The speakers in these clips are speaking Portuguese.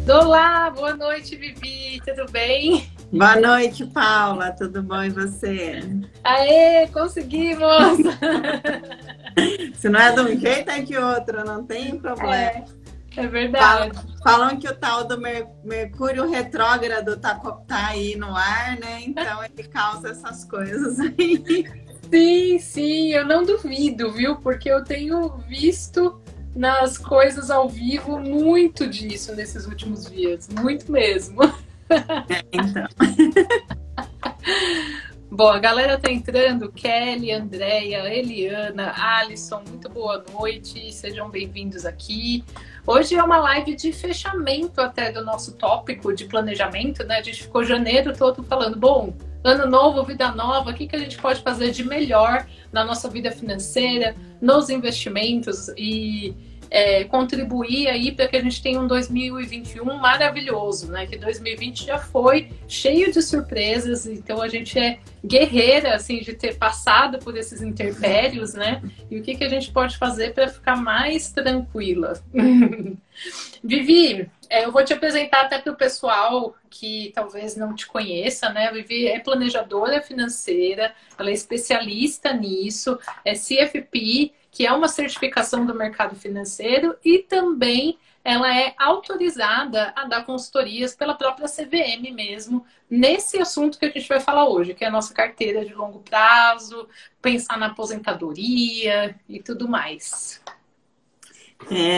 Olá, boa noite, Vivi, tudo bem? Boa noite, Paula. Tudo bom e você? Aê, conseguimos! Se não é de um jeito, é de outro, não tem problema. É verdade. Falam que o tal do Mercúrio retrógrado tá aí no ar, né? Então ele causa essas coisas aí. Sim, eu não duvido, viu? Porque eu tenho visto nas coisas ao vivo muito disso nesses últimos dias, muito mesmo. Então. Bom, a galera tá entrando, Kelly, Andréia, Eliana, Alisson, muito boa noite, sejam bem-vindos aqui. Hoje é uma live de fechamento até do nosso tópico de planejamento, né? A gente ficou janeiro todo falando, bom, ano novo, vida nova, o que a gente pode fazer de melhor na nossa vida financeira, nos investimentos e contribuir aí para que a gente tenha um 2021 maravilhoso, né? Que 2020 já foi cheio de surpresas, então a gente é guerreira, assim, de ter passado por esses intempéries, né? E o que a gente pode fazer para ficar mais tranquila? Vivi, eu vou te apresentar até para o pessoal que talvez não te conheça, né? A Vivi é planejadora financeira, ela é especialista nisso, é CFP, que é uma certificação do mercado financeiro, e também ela é autorizada a dar consultorias pela própria CVM mesmo, nesse assunto que a gente vai falar hoje, que é a nossa carteira de longo prazo, pensar na aposentadoria e tudo mais.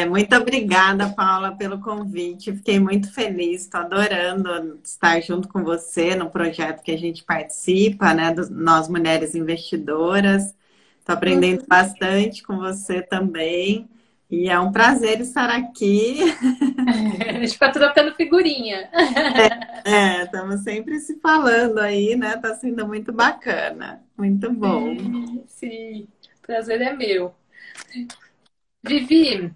Muito obrigada, Paula, pelo convite. Fiquei muito feliz, estou adorando estar junto com você no projeto que a gente participa, né? Nós Mulheres Investidoras. Estou aprendendo bastante com você também. E é um prazer estar aqui. A gente fica trocando figurinha. Estamos sempre se falando aí, né? Está sendo muito bacana. Muito bom. Sim, prazer é meu. Vivi,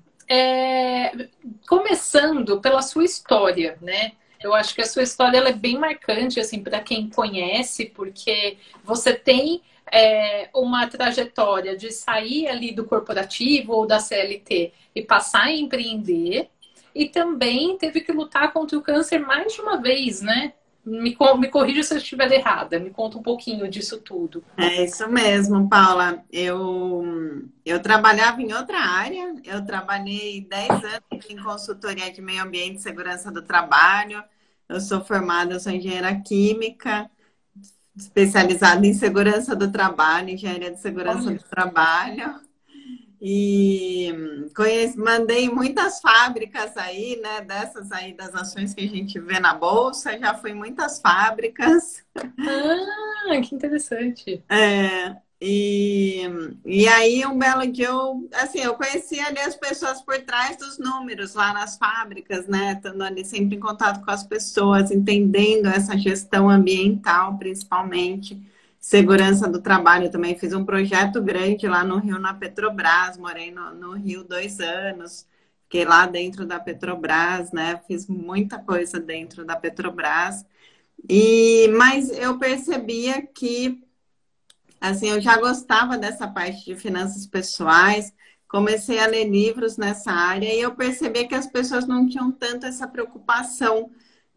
começando pela sua história, né? Eu acho que a sua história ela é bem marcante, assim, para quem conhece, porque você tem uma trajetória de sair ali do corporativo ou da CLT e passar a empreender, e também teve que lutar contra o câncer mais de uma vez, né? Me corrija se eu estiver errada, me conta um pouquinho disso tudo. É isso mesmo, Paula. Eu trabalhava em outra área, eu trabalhei 10 anos em consultoria de meio ambiente e segurança do trabalho. Eu sou sou engenheira química, especializada em segurança do trabalho, engenharia de segurança do trabalho. E mandei muitas fábricas aí, né? Dessas aí das ações que a gente vê na bolsa, já fui em muitas fábricas. Ah, que interessante. E aí, um belo dia, eu conheci ali as pessoas por trás dos números lá nas fábricas, né? Estando ali sempre em contato com as pessoas, entendendo essa gestão ambiental, principalmente. Segurança do trabalho, eu também fiz um projeto grande lá no Rio, na Petrobras, morei no Rio 2 anos, fiquei lá dentro da Petrobras, né? Fiz muita coisa dentro da Petrobras. Mas eu percebia que, assim, eu já gostava dessa parte de finanças pessoais, comecei a ler livros nessa área e eu percebi que as pessoas não tinham tanto essa preocupação,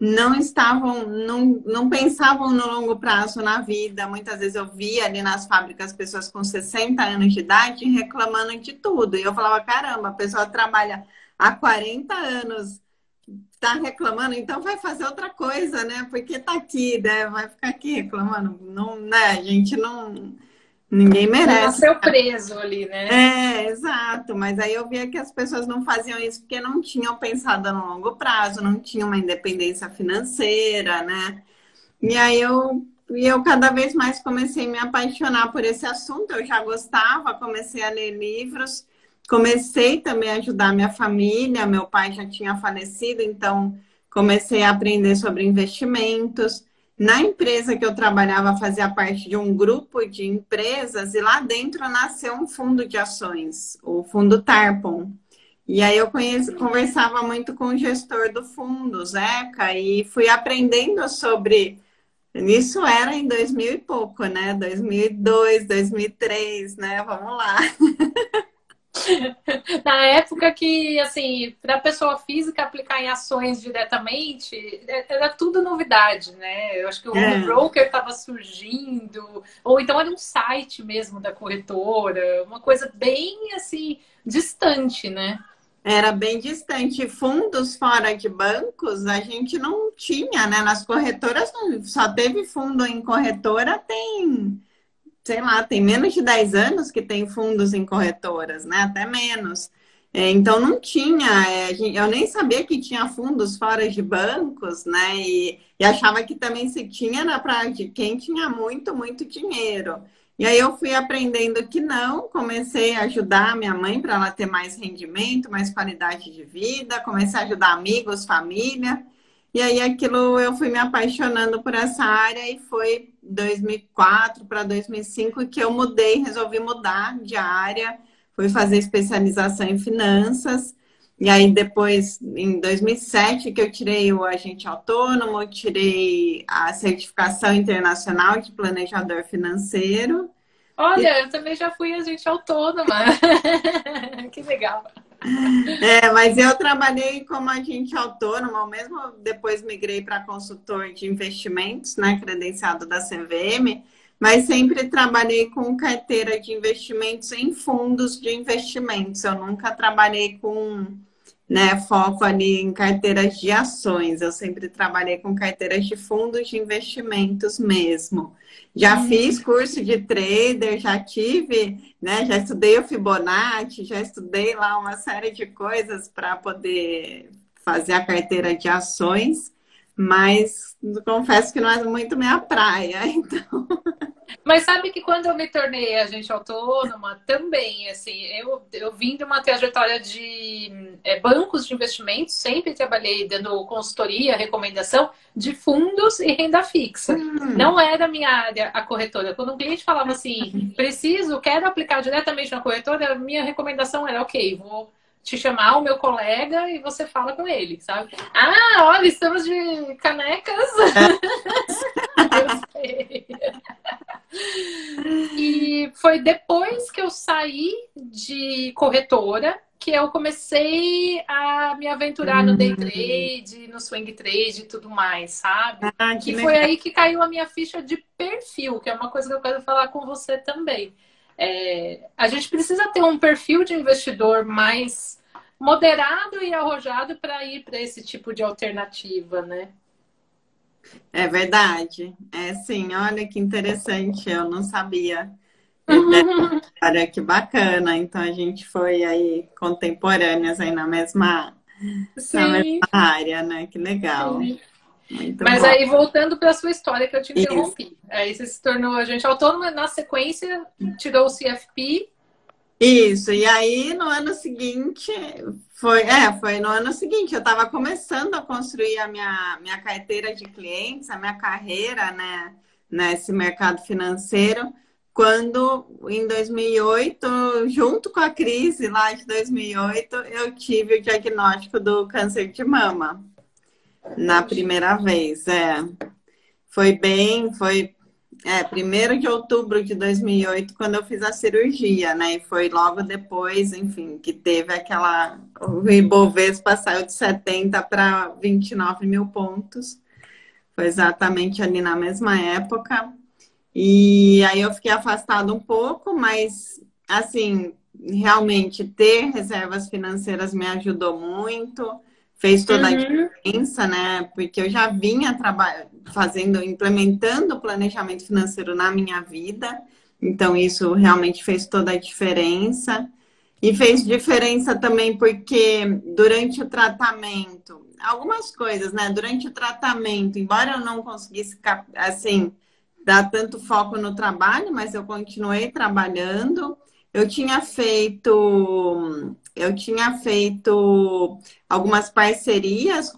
não pensavam no longo prazo na vida. Muitas vezes eu via ali nas fábricas pessoas com 60 anos de idade reclamando de tudo. E eu falava, caramba, a pessoa trabalha há 40 anos, tá reclamando, então vai fazer outra coisa, né? Porque tá aqui, né? Vai ficar aqui reclamando. Não, né? A gente não... Ninguém merece. Não nasceu preso ali, né? Exato. Mas aí eu via que as pessoas não faziam isso porque não tinham pensado no longo prazo, não tinham uma independência financeira, né? E aí eu cada vez mais comecei a me apaixonar por esse assunto. Eu já gostava, comecei a ler livros, comecei também a ajudar minha família. Meu pai já tinha falecido, então comecei a aprender sobre investimentos. Na empresa que eu trabalhava, fazia parte de um grupo de empresas e lá dentro nasceu um fundo de ações, o fundo Tarpon. E aí eu conversava muito com o gestor do fundo, o Zeca, e fui aprendendo sobre... Isso era em 2000 e pouco, né? 2002, 2003, né? Vamos lá. Na época que, assim, para a pessoa física aplicar em ações diretamente, era tudo novidade, né? Eu acho que o home É. broker estava surgindo, ou então era um site mesmo da corretora, uma coisa bem, assim, distante, né? Era bem distante. Fundos fora de bancos, a gente não tinha, né? Nas corretoras, só teve fundo em corretora, tem, sei lá, tem menos de 10 anos que tem fundos em corretoras, né? Até menos. Então não tinha, eu nem sabia que tinha fundos fora de bancos, né? E achava que também se tinha era para de quem tinha muito, muito dinheiro. E aí eu fui aprendendo que não, comecei a ajudar minha mãe para ela ter mais rendimento, mais qualidade de vida, comecei a ajudar amigos, família. E aí aquilo eu fui me apaixonando por essa área e foi 2004 para 2005 que eu mudei, resolvi mudar de área, fui fazer especialização em finanças. E aí depois, em 2007, que eu tirei o agente autônomo, tirei a certificação internacional de planejador financeiro. Olha, eu também já fui agente autônoma. Que legal. Mas eu trabalhei como agente autônomo, mesmo depois migrei para consultor de investimentos, né, credenciado da CVM, mas sempre trabalhei com carteira de investimentos em fundos de investimentos. Eu nunca trabalhei com, né, foco ali em carteiras de ações. Eu sempre trabalhei com carteiras de fundos de investimentos mesmo. Já fiz curso de trader, já tive, né? Já estudei o Fibonacci, já estudei lá uma série de coisas para poder fazer a carteira de ações, mas confesso que não é muito minha praia. Então, Mas sabe que quando eu me tornei agente autônoma, também, assim, eu vim de uma trajetória de bancos de investimentos, sempre trabalhei dando consultoria, recomendação de fundos e renda fixa. Não era minha área a corretora. Quando um cliente falava assim, quero aplicar diretamente na corretora, minha recomendação era, ok, vou te chamar o meu colega e você fala com ele, sabe? Ah, olha, estamos de canecas. Eu sei. E foi depois que eu saí de corretora que eu comecei a me aventurar no day trade, no swing trade e tudo mais, sabe? que E foi legal. aí que caiu a minha ficha de perfil, que é uma coisa que eu quero falar com você também. A gente precisa ter um perfil de investidor mais moderado e arrojado para ir para esse tipo de alternativa, né? É verdade. É sim, olha que interessante, eu não sabia. Olha que bacana. Então a gente foi aí contemporâneas aí na mesma Sim, área, né? Que legal. sim. Muito Mas bom. aí, voltando para a sua história que eu te Isso. interrompi. Aí você se tornou agente autônomo, na sequência, tirou o CFP. Isso. E aí no ano seguinte foi no ano seguinte, eu estava começando a construir a minha carteira de clientes, a minha carreira, né, nesse mercado financeiro. Quando, em 2008, junto com a crise lá de 2008, eu tive o diagnóstico do câncer de mama na Puxa. primeira vez. Foi 1º de outubro de 2008, quando eu fiz a cirurgia, né? E foi logo depois, enfim, que teve aquela... O Ibovespa saiu de 70 para 29 mil pontos. Foi exatamente ali na mesma época. E aí eu fiquei afastada um pouco, mas, assim, realmente ter reservas financeiras me ajudou muito, fez toda a Uhum. diferença, né? Porque eu já vinha implementando o planejamento financeiro na minha vida, então isso realmente fez toda a diferença. E fez diferença também porque durante o tratamento, algumas coisas, né? Durante o tratamento, embora eu não conseguisse, assim, dar tanto foco no trabalho, mas eu continuei trabalhando. Eu tinha feito algumas parcerias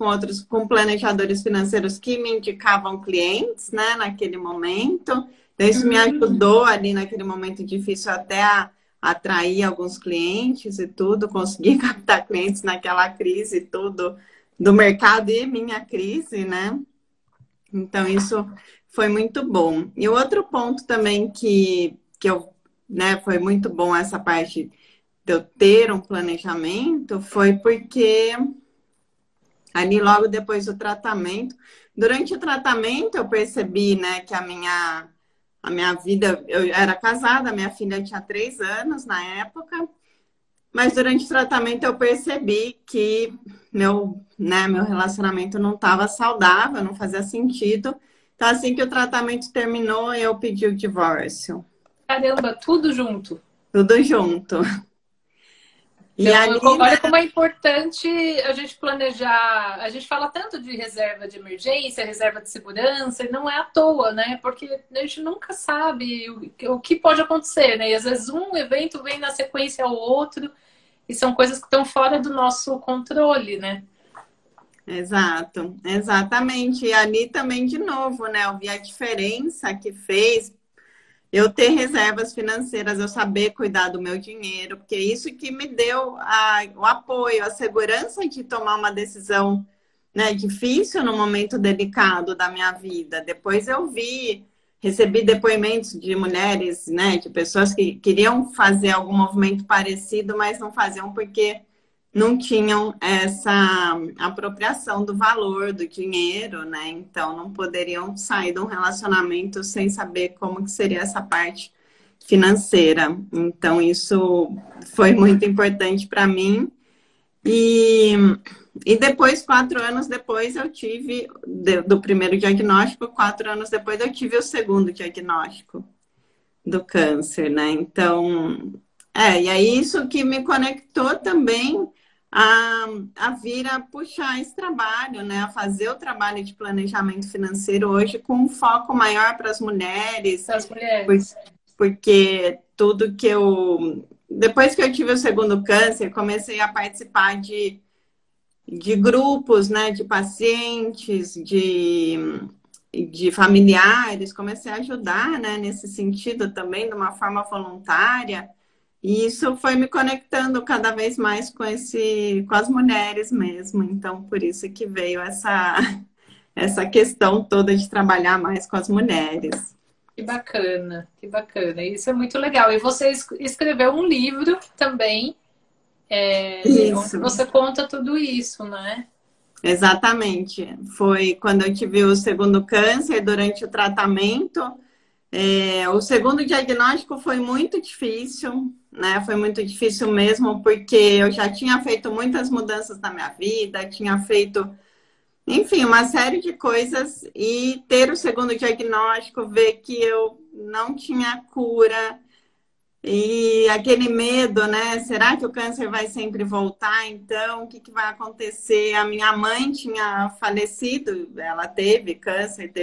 com planejadores financeiros que me indicavam clientes, né, naquele momento. Então, isso me ajudou ali naquele momento difícil até a atrair alguns clientes e tudo, conseguir captar clientes naquela crise tudo do mercado e minha crise, né? Então, isso foi muito bom. E o outro ponto também que eu, né, foi muito bom essa parte de eu ter um planejamento foi porque ali logo depois do tratamento, durante o tratamento eu percebi, né, que a minha vida, eu era casada, minha filha tinha 3 anos na época, mas durante o tratamento eu percebi que meu relacionamento não estava saudável, não fazia sentido. Então, assim que o tratamento terminou, eu pedi o divórcio. Caramba, tudo junto. Tudo junto. E Então, ali, olha como é importante a gente planejar. A gente fala tanto de reserva de emergência, reserva de segurança, e não é à toa, né? Porque a gente nunca sabe o que pode acontecer, né? E às vezes um evento vem na sequência ao outro, e são coisas que estão fora do nosso controle, né? exato, exatamente. E ali também, de novo, né? Eu vi a diferença que fez eu ter reservas financeiras, eu saber cuidar do meu dinheiro, porque isso que me deu o apoio, a segurança de tomar uma decisão, né, difícil no momento delicado da minha vida. Depois eu recebi depoimentos de mulheres, né, de pessoas que queriam fazer algum movimento parecido, mas não faziam porque não tinham essa apropriação do valor do dinheiro, né? Então não poderiam sair de um relacionamento sem saber como que seria essa parte financeira. Então isso foi muito importante para mim. E, e depois, 4 anos depois, eu tive, do primeiro diagnóstico, 4 anos depois eu tive o segundo diagnóstico do câncer, né? Então, e é isso que me conectou também a, a vir a puxar esse trabalho, né? A fazer o trabalho de planejamento financeiro hoje com um foco maior para as mulheres, Das mulheres. porque tudo que depois que eu tive o segundo câncer, comecei a participar de grupos, né? De pacientes, de familiares, comecei a ajudar, né, nesse sentido também, de uma forma voluntária, e isso foi me conectando cada vez mais com as mulheres mesmo, então por isso que veio essa questão toda de trabalhar mais com as mulheres. Que bacana, que bacana. Isso é muito legal. E você escreveu um livro também, onde Isso. você conta tudo isso, né? Exatamente. Foi quando eu tive o segundo câncer, durante o tratamento. O segundo diagnóstico foi muito difícil, né? Foi muito difícil mesmo, porque eu já tinha feito muitas mudanças na minha vida, tinha feito, enfim, uma série de coisas, e ter o segundo diagnóstico, ver que eu não tinha cura. E aquele medo, né? Será que o câncer vai sempre voltar? Então, o que que vai acontecer? A minha mãe tinha falecido, ela teve câncer,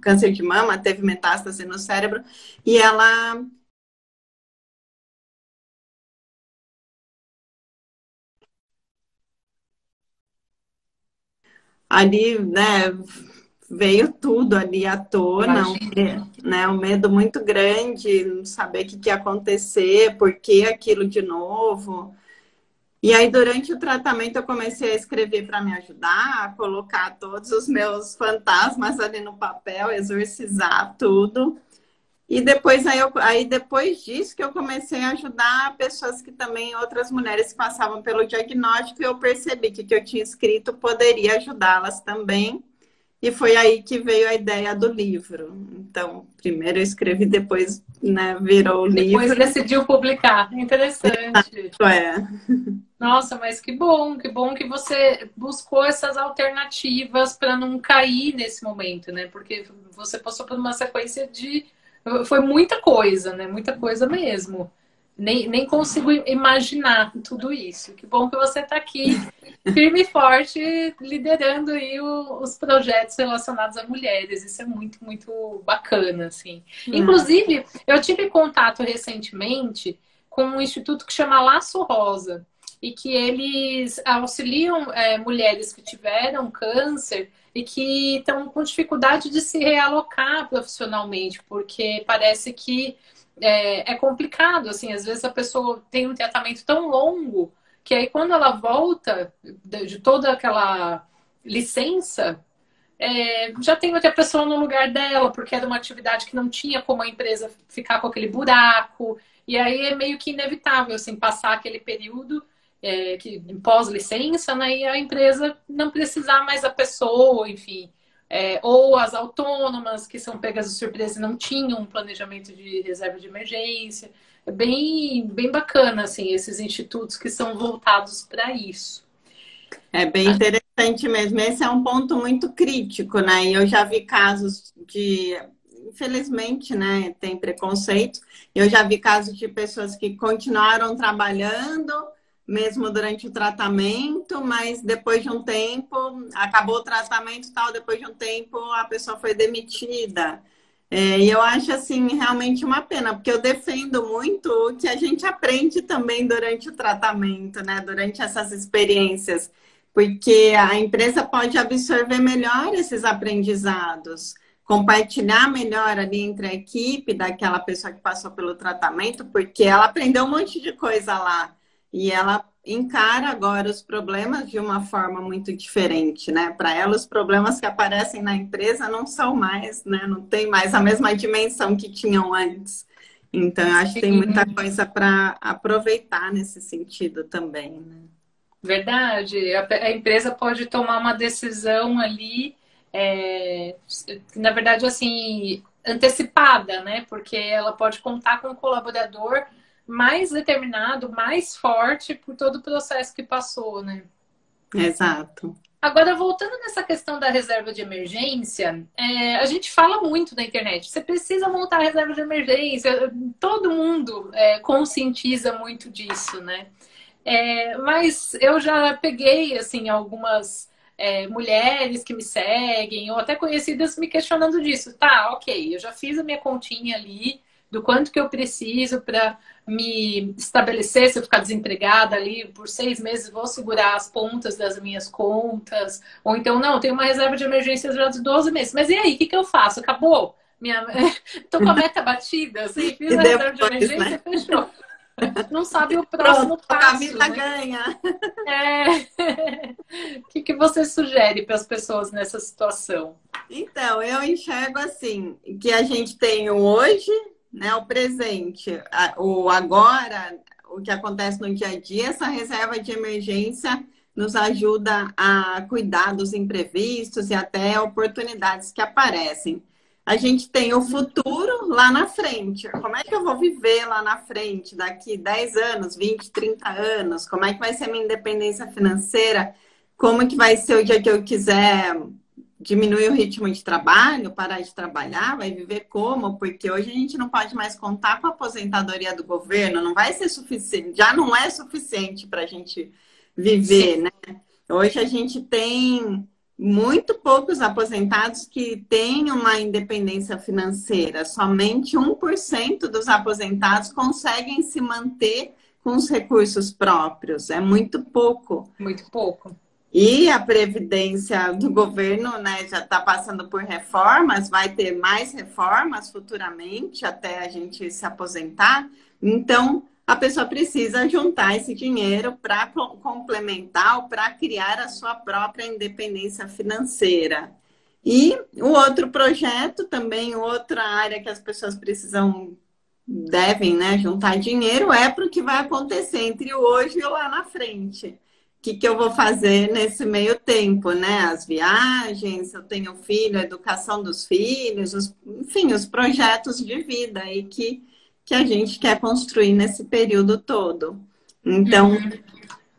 câncer de mama, teve metástase no cérebro, e ela ali, né, veio tudo ali à tona, Imagina. né? Um medo muito grande, não saber o que que ia acontecer, por que aquilo de novo. E aí, durante o tratamento, eu comecei a escrever para me ajudar, a colocar todos os meus fantasmas ali no papel, exorcizar tudo. E depois, depois disso, que eu comecei a ajudar pessoas que também, outras mulheres que passavam pelo diagnóstico, e eu percebi que o que eu tinha escrito poderia ajudá-las também. E foi aí que veio a ideia do livro. Então, primeiro eu escrevi, depois, né, virou o Depois livro. decidiu publicar. Interessante. É. Nossa, mas que bom que você buscou essas alternativas para não cair nesse momento, né? Porque você passou por uma sequência de. Foi muita coisa, né? Muita coisa mesmo. Nem consigo imaginar tudo isso. Que bom que você está aqui, firme e forte, liderando aí os projetos relacionados a mulheres. Isso é muito, muito bacana, assim. Inclusive, eu tive contato recentemente com um instituto que chama Laço Rosa e que eles auxiliam mulheres que tiveram câncer e que estão com dificuldade de se realocar profissionalmente, porque parece que é complicado, assim, às vezes a pessoa tem um tratamento tão longo que aí quando ela volta de toda aquela licença, já tem outra pessoa no lugar dela, porque era uma atividade que não tinha como a empresa ficar com aquele buraco. e aí é meio que inevitável, assim, passar aquele período que pós-licença, né, e a empresa não precisar mais da pessoa, enfim. Ou as autônomas que são pegas de surpresa e não tinham um planejamento de reserva de emergência. É bem, bem bacana, assim, esses institutos que são voltados para isso. É bem interessante mesmo. Esse é um ponto muito crítico, né? E eu já vi casos de, infelizmente, né, tem preconceito. Eu já vi casos de pessoas que continuaram trabalhando, mesmo durante o tratamento, mas depois de um tempo, acabou o tratamento e tal, depois de um tempo a pessoa foi demitida. E eu acho, assim, realmente uma pena, porque eu defendo muito o que a gente aprende também durante o tratamento, né? Durante essas experiências, porque a empresa pode absorver melhor esses aprendizados, compartilhar melhor ali entre a equipe daquela pessoa que passou pelo tratamento, porque ela aprendeu um monte de coisa lá e ela encara agora os problemas de uma forma muito diferente, né? Para ela, os problemas que aparecem na empresa não são mais, né? Não tem mais a mesma dimensão que tinham antes. Então, eu acho que tem muita coisa para aproveitar nesse sentido também, né? Verdade. A empresa pode tomar uma decisão ali, na verdade, assim, antecipada, né? Porque ela pode contar com um colaborador mais determinado, mais forte por todo o processo que passou, né? Exato. Agora, voltando nessa questão da reserva de emergência, a gente fala muito na internet. Você precisa montar a reserva de emergência. Todo mundo conscientiza muito disso, né? Mas eu já peguei, assim, algumas mulheres que me seguem, ou até conhecidas me questionando disso. Tá, ok, eu já fiz a minha continha ali, do quanto que eu preciso para me estabelecer, se eu ficar desempregada ali por 6 meses, vou segurar as pontas das minhas contas. Ou então, não, tenho uma reserva de emergência já de 12 meses. Mas e aí, o que eu faço? Acabou? Tô com a meta batida, assim, fiz a reserva de emergência, né? Fechou. Não sabe o próximo Pronto, passo. A vida, né? Ganha. O que você sugere para as pessoas nessa situação? Então, eu enxergo assim, que a gente tem o hoje, né, o presente, o agora, o que acontece no dia a dia, essa reserva de emergência nos ajuda a cuidar dos imprevistos e até oportunidades que aparecem. A gente tem o futuro lá na frente. Como é que eu vou viver lá na frente, daqui 10 anos, 20, 30 anos? Como é que vai ser a minha independência financeira? Como que vai ser o dia que eu quiser diminuir o ritmo de trabalho, parar de trabalhar? Vai viver como? Porque hoje a gente não pode mais contar com a aposentadoria do governo, não vai ser suficiente, já não é suficiente para a gente viver, né? Hoje a gente tem muito poucos aposentados que têm uma independência financeira. Somente 1% dos aposentados conseguem se manter com os recursos próprios. É muito pouco. Muito pouco. E a Previdência do governo, né, já está passando por reformas, vai ter mais reformas futuramente até a gente se aposentar. Então, a pessoa precisa juntar esse dinheiro para complementar ou para criar a sua própria independência financeira. E o outro projeto também, outra área que as pessoas devem, né, juntar dinheiro é para o que vai acontecer entre o hoje e o lá na frente. O que eu vou fazer nesse meio tempo, né? As viagens, eu tenho filho, a educação dos filhos, enfim, os projetos de vida aí que a gente quer construir nesse período todo. Então,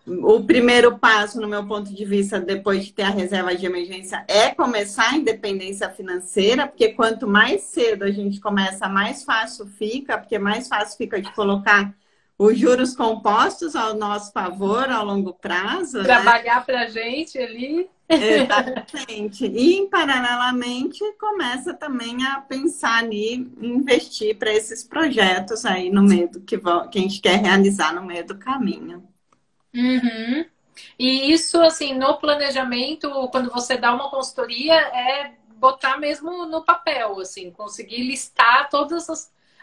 o primeiro passo, no meu ponto de vista, depois de ter a reserva de emergência, é começar a independência financeira, porque quanto mais cedo a gente começa, mais fácil fica, porque mais fácil fica de colocar os juros compostos ao nosso favor ao longo prazo. Trabalhar, né, para a gente ali. Exatamente. E, paralelamente, começa também a pensar em investir para esses projetos aí no meio do que a gente quer realizar no meio do caminho. Uhum. E isso, assim, no planejamento, quando você dá uma consultoria, é botar mesmo no papel, assim, conseguir listar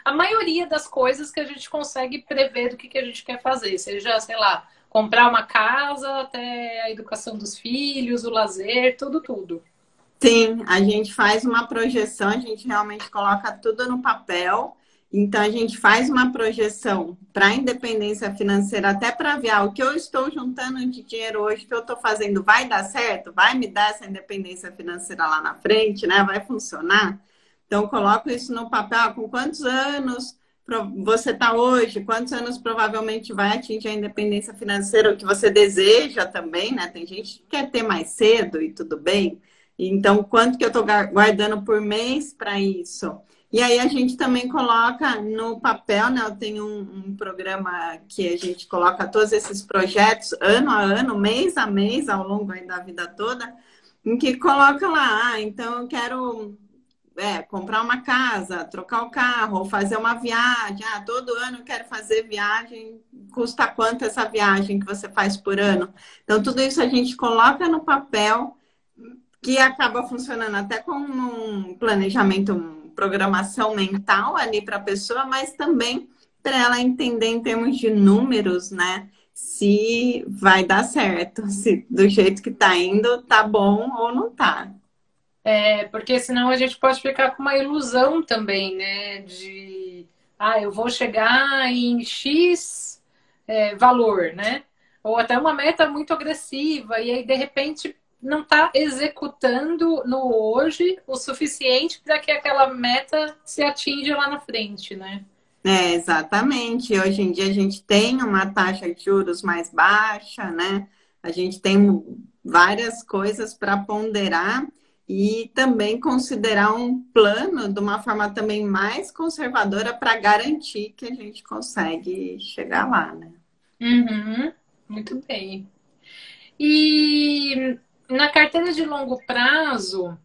a maioria das coisas que a gente consegue prever do que a gente quer fazer, seja, sei lá, comprar uma casa, até a educação dos filhos, o lazer, tudo. Sim, a gente faz uma projeção, a gente realmente coloca tudo no papel Então, a gente faz uma projeção para a independência financeira, até para ver o que eu estou juntando de dinheiro hoje, o que eu estou fazendo, vai dar certo? Vai me dar essa independência financeira lá na frente, né? Vai funcionar? Então, coloco isso no papel, com quantos anos você está hoje, quantos anos provavelmente vai atingir a independência financeira, o que você deseja também, né? Tem gente que quer ter mais cedo e tudo bem. Então, quanto que eu estou guardando por mês para isso? E aí a gente também coloca no papel, né? Eu tenho um programa que a gente coloca todos esses projetos ano a ano, mês a mês, ao longo aí da vida toda, em que coloca lá, então eu quero comprar uma casa, trocar o carro, ou fazer uma viagem. Todo ano eu quero fazer viagem, custa quanto essa viagem que você faz por ano? Então, tudo isso a gente coloca no papel, que acaba funcionando até como um planejamento, programação mental ali para a pessoa, mas também para ela entender em termos de números, né? Se vai dar certo, se do jeito que está indo, tá bom ou não tá. Porque senão a gente pode ficar com uma ilusão também, né? Eu vou chegar em X valor, né? Ou até uma meta muito agressiva, e aí de repente não está executando no hoje o suficiente para que aquela meta se atinja lá na frente, né? Exatamente. Hoje em dia a gente tem uma taxa de juros mais baixa, né? A gente tem várias coisas para ponderar e também considerar um plano de uma forma também mais conservadora para garantir que a gente consegue chegar lá, né? Uhum, muito bem. E na carteira de longo prazo,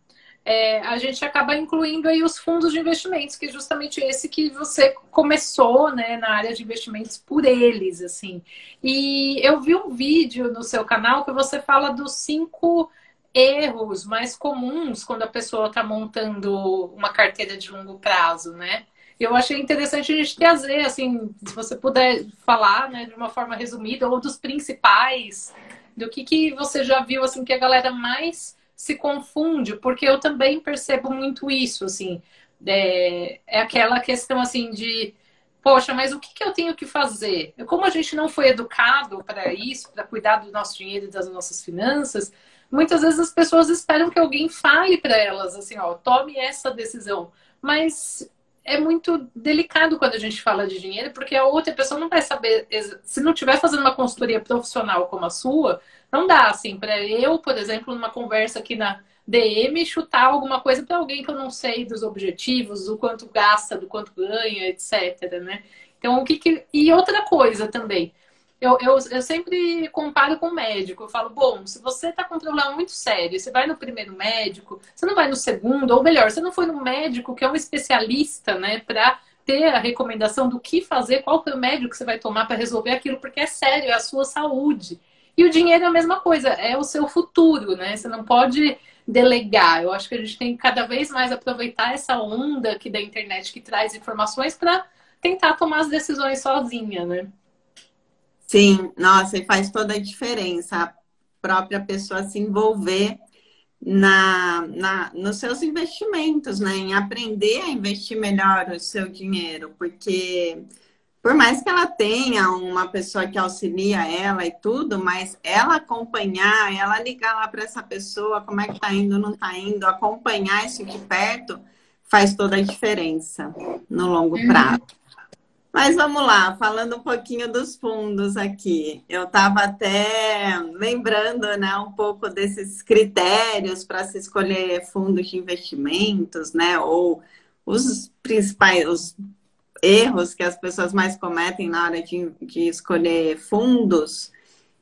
a gente acaba incluindo aí os fundos de investimentos, que é justamente esse que você começou, né, na área de investimentos por eles, assim. E eu vi um vídeo no seu canal que você fala dos 5 erros mais comuns quando a pessoa está montando uma carteira de longo prazo, né? Eu achei interessante a gente trazer, assim, se você puder falar, né, de uma forma resumida, ou dos principais, do que você já viu, assim, que a galera mais se confunde, porque eu também percebo muito isso, assim, é aquela questão, assim, de, poxa, mas o que eu tenho que fazer? Como a gente não foi educado para isso, para cuidar do nosso dinheiro e das nossas finanças, muitas vezes as pessoas esperam que alguém fale para elas, assim, ó, tome essa decisão, mas é muito delicado quando a gente fala de dinheiro, porque a outra pessoa não vai saber, se não estiver fazendo uma consultoria profissional como a sua, não dá, assim, para eu, por exemplo, numa conversa aqui na DM, chutar alguma coisa para alguém que eu não sei dos objetivos, do quanto gasta, do quanto ganha, etc, né? Então, E outra coisa também, eu sempre comparo com o médico. Eu falo, bom, se você está com um problema muito sério, você vai no primeiro médico, você não vai no segundo, ou melhor, você não foi no médico que é um especialista, né, para ter a recomendação do que fazer, qual remédio que você vai tomar para resolver aquilo, porque é sério, é a sua saúde. E o dinheiro é a mesma coisa, é o seu futuro, né? Você não pode delegar. Eu acho que a gente tem que cada vez mais aproveitar essa onda aqui da internet que traz informações para tentar tomar as decisões sozinha, né? Sim, nossa, e faz toda a diferença a própria pessoa se envolver nos seus investimentos, né? Em aprender a investir melhor o seu dinheiro, porque por mais que ela tenha uma pessoa que auxilia ela e tudo, mas ela acompanhar, ela ligar lá para essa pessoa, como é que tá indo, não tá indo, acompanhar isso de perto, faz toda a diferença no longo prazo. Mas vamos lá, falando um pouquinho dos fundos aqui. Eu estava até lembrando, né, um pouco desses critérios para se escolher fundos de investimentos, né? Ou os principais os erros que as pessoas mais cometem na hora de escolher fundos.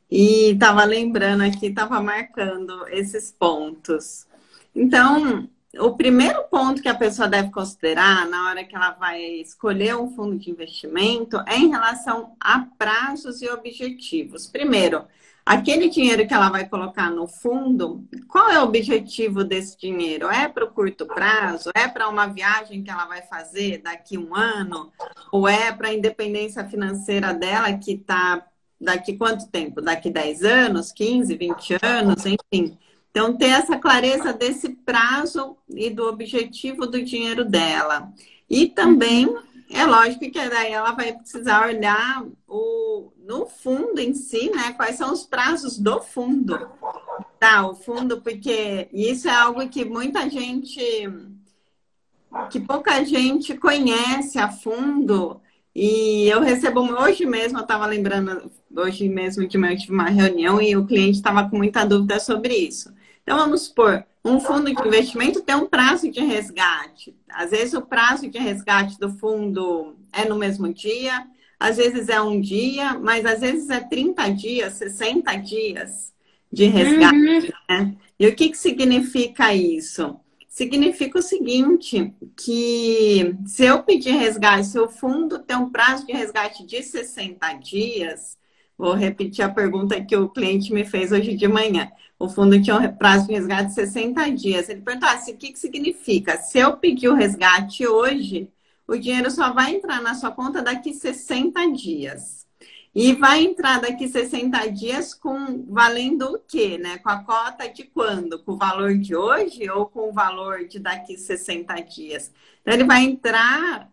E estava lembrando aqui, estava marcando esses pontos. Então, o primeiro ponto que a pessoa deve considerar na hora que ela vai escolher um fundo de investimento é em relação a prazos e objetivos. Primeiro, aquele dinheiro que ela vai colocar no fundo, qual é o objetivo desse dinheiro? É para o curto prazo? É para uma viagem que ela vai fazer daqui a um ano? Ou é para a independência financeira dela que está daqui quanto tempo? Daqui 10 anos, 15, 20 anos, enfim. Então, ter essa clareza desse prazo e do objetivo do dinheiro dela. E também É lógico que daí ela vai precisar olhar no fundo em si, né? Quais são os prazos do fundo. Tá, o fundo, porque isso é algo que pouca gente conhece a fundo. E eu recebo, hoje mesmo, eu estava lembrando, hoje mesmo de manhã eu tive uma reunião e o cliente estava com muita dúvida sobre isso. Então, vamos supor, um fundo de investimento tem um prazo de resgate. Às vezes, o prazo de resgate do fundo é no mesmo dia, às vezes é um dia, mas às vezes é 30 dias, 60 dias de resgate, né? E o que significa isso? Significa o seguinte, que se eu pedir resgate, se o fundo tem um prazo de resgate de 60 dias, vou repetir a pergunta que o cliente me fez hoje de manhã. O fundo tinha um prazo de resgate de 60 dias. Ele perguntou assim, o que significa? Se eu pedir o resgate hoje, o dinheiro só vai entrar na sua conta daqui 60 dias. E vai entrar daqui 60 dias com valendo o quê, né? Com a cota de quando? Com o valor de hoje ou com o valor de daqui 60 dias? Então, ele vai entrar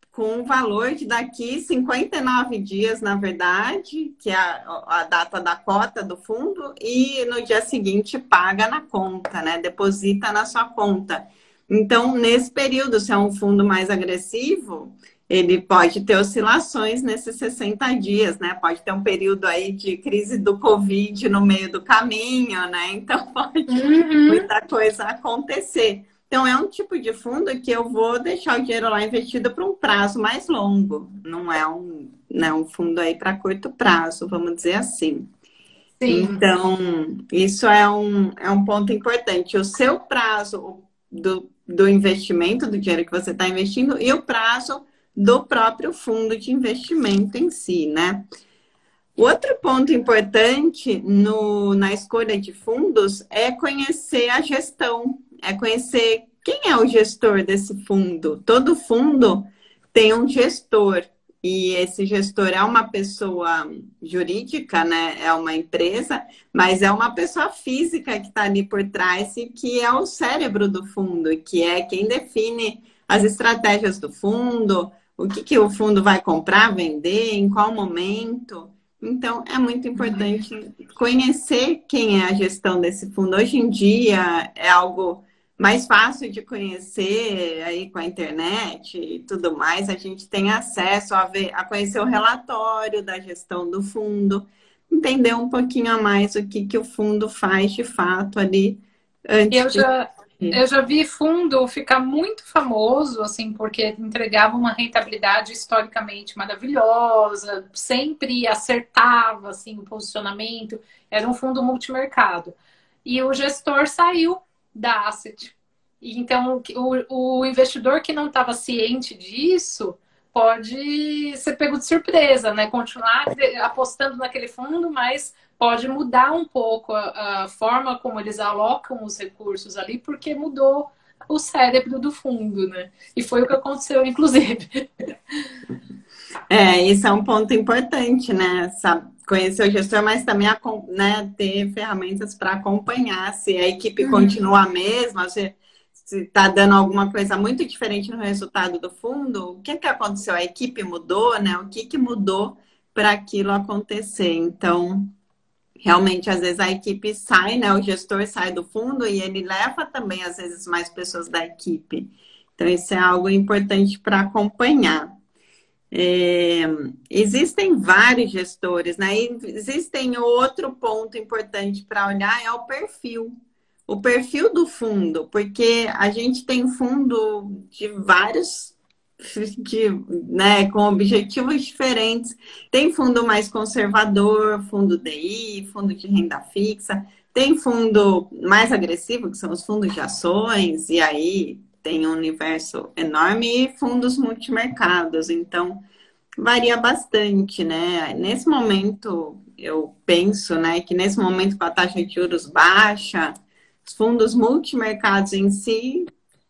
com o valor de daqui 59 dias, na verdade, que é a data da cota do fundo, e no dia seguinte paga na conta, né? Deposita na sua conta. Então, nesse período, se é um fundo mais agressivo, ele pode ter oscilações nesses 60 dias, né? Pode ter um período aí de crise do Covid no meio do caminho, né? Então, pode muita coisa acontecer. Então, é um tipo de fundo que eu vou deixar o dinheiro lá investido para um prazo mais longo. Não é um fundo aí para curto prazo, vamos dizer assim. Sim. Então, isso é um ponto importante. O seu prazo do investimento, do dinheiro que você está investindo, e o prazo do próprio fundo de investimento em si, né? Outro ponto importante na escolha de fundos é conhecer a gestão, é conhecer quem é o gestor desse fundo. Todo fundo tem um gestor, e esse gestor é uma pessoa jurídica, né? É uma empresa, mas é uma pessoa física que está ali por trás e que é o cérebro do fundo, que é quem define as estratégias do fundo, o que o fundo vai comprar, vender, em qual momento. Então, é muito importante conhecer quem é a gestão desse fundo. Hoje em dia é algo mais fácil de conhecer aí com a internet e tudo mais. A gente tem acesso a conhecer o relatório da gestão do fundo, entender um pouquinho a mais o que o fundo faz de fato ali antes Eu já vi fundo ficar muito famoso, assim, porque entregava uma rentabilidade historicamente maravilhosa, sempre acertava, assim, o posicionamento. Era um fundo multimercado. E o gestor saiu da asset. E então, o investidor que não estava ciente disso pode ser pego de surpresa, né? Continuar apostando naquele fundo, mas pode mudar um pouco a forma como eles alocam os recursos ali, porque mudou o cérebro do fundo, né? E foi o que aconteceu, inclusive. Isso é um ponto importante, né? Conhecer o gestor, mas também né, ter ferramentas para acompanhar se a equipe continua a mesma, se está dando alguma coisa muito diferente no resultado do fundo, o que aconteceu? A equipe mudou, né? O que mudou para aquilo acontecer? Então, realmente, às vezes a equipe sai, né? O gestor sai do fundo e ele leva também, às vezes, mais pessoas da equipe. Então, isso é algo importante para acompanhar. Existem vários gestores, né? E existem outro ponto importante para olhar, é o perfil. O perfil do fundo, porque a gente tem fundo de vários, né, com objetivos diferentes. Tem fundo mais conservador, fundo DI, fundo de renda fixa. Tem fundo mais agressivo, que são os fundos de ações, e aí tem um universo enorme, e fundos multimercados. Então, varia bastante, né? Nesse momento, eu penso, né, que nesse momento com a taxa de juros baixa, os fundos multimercados em si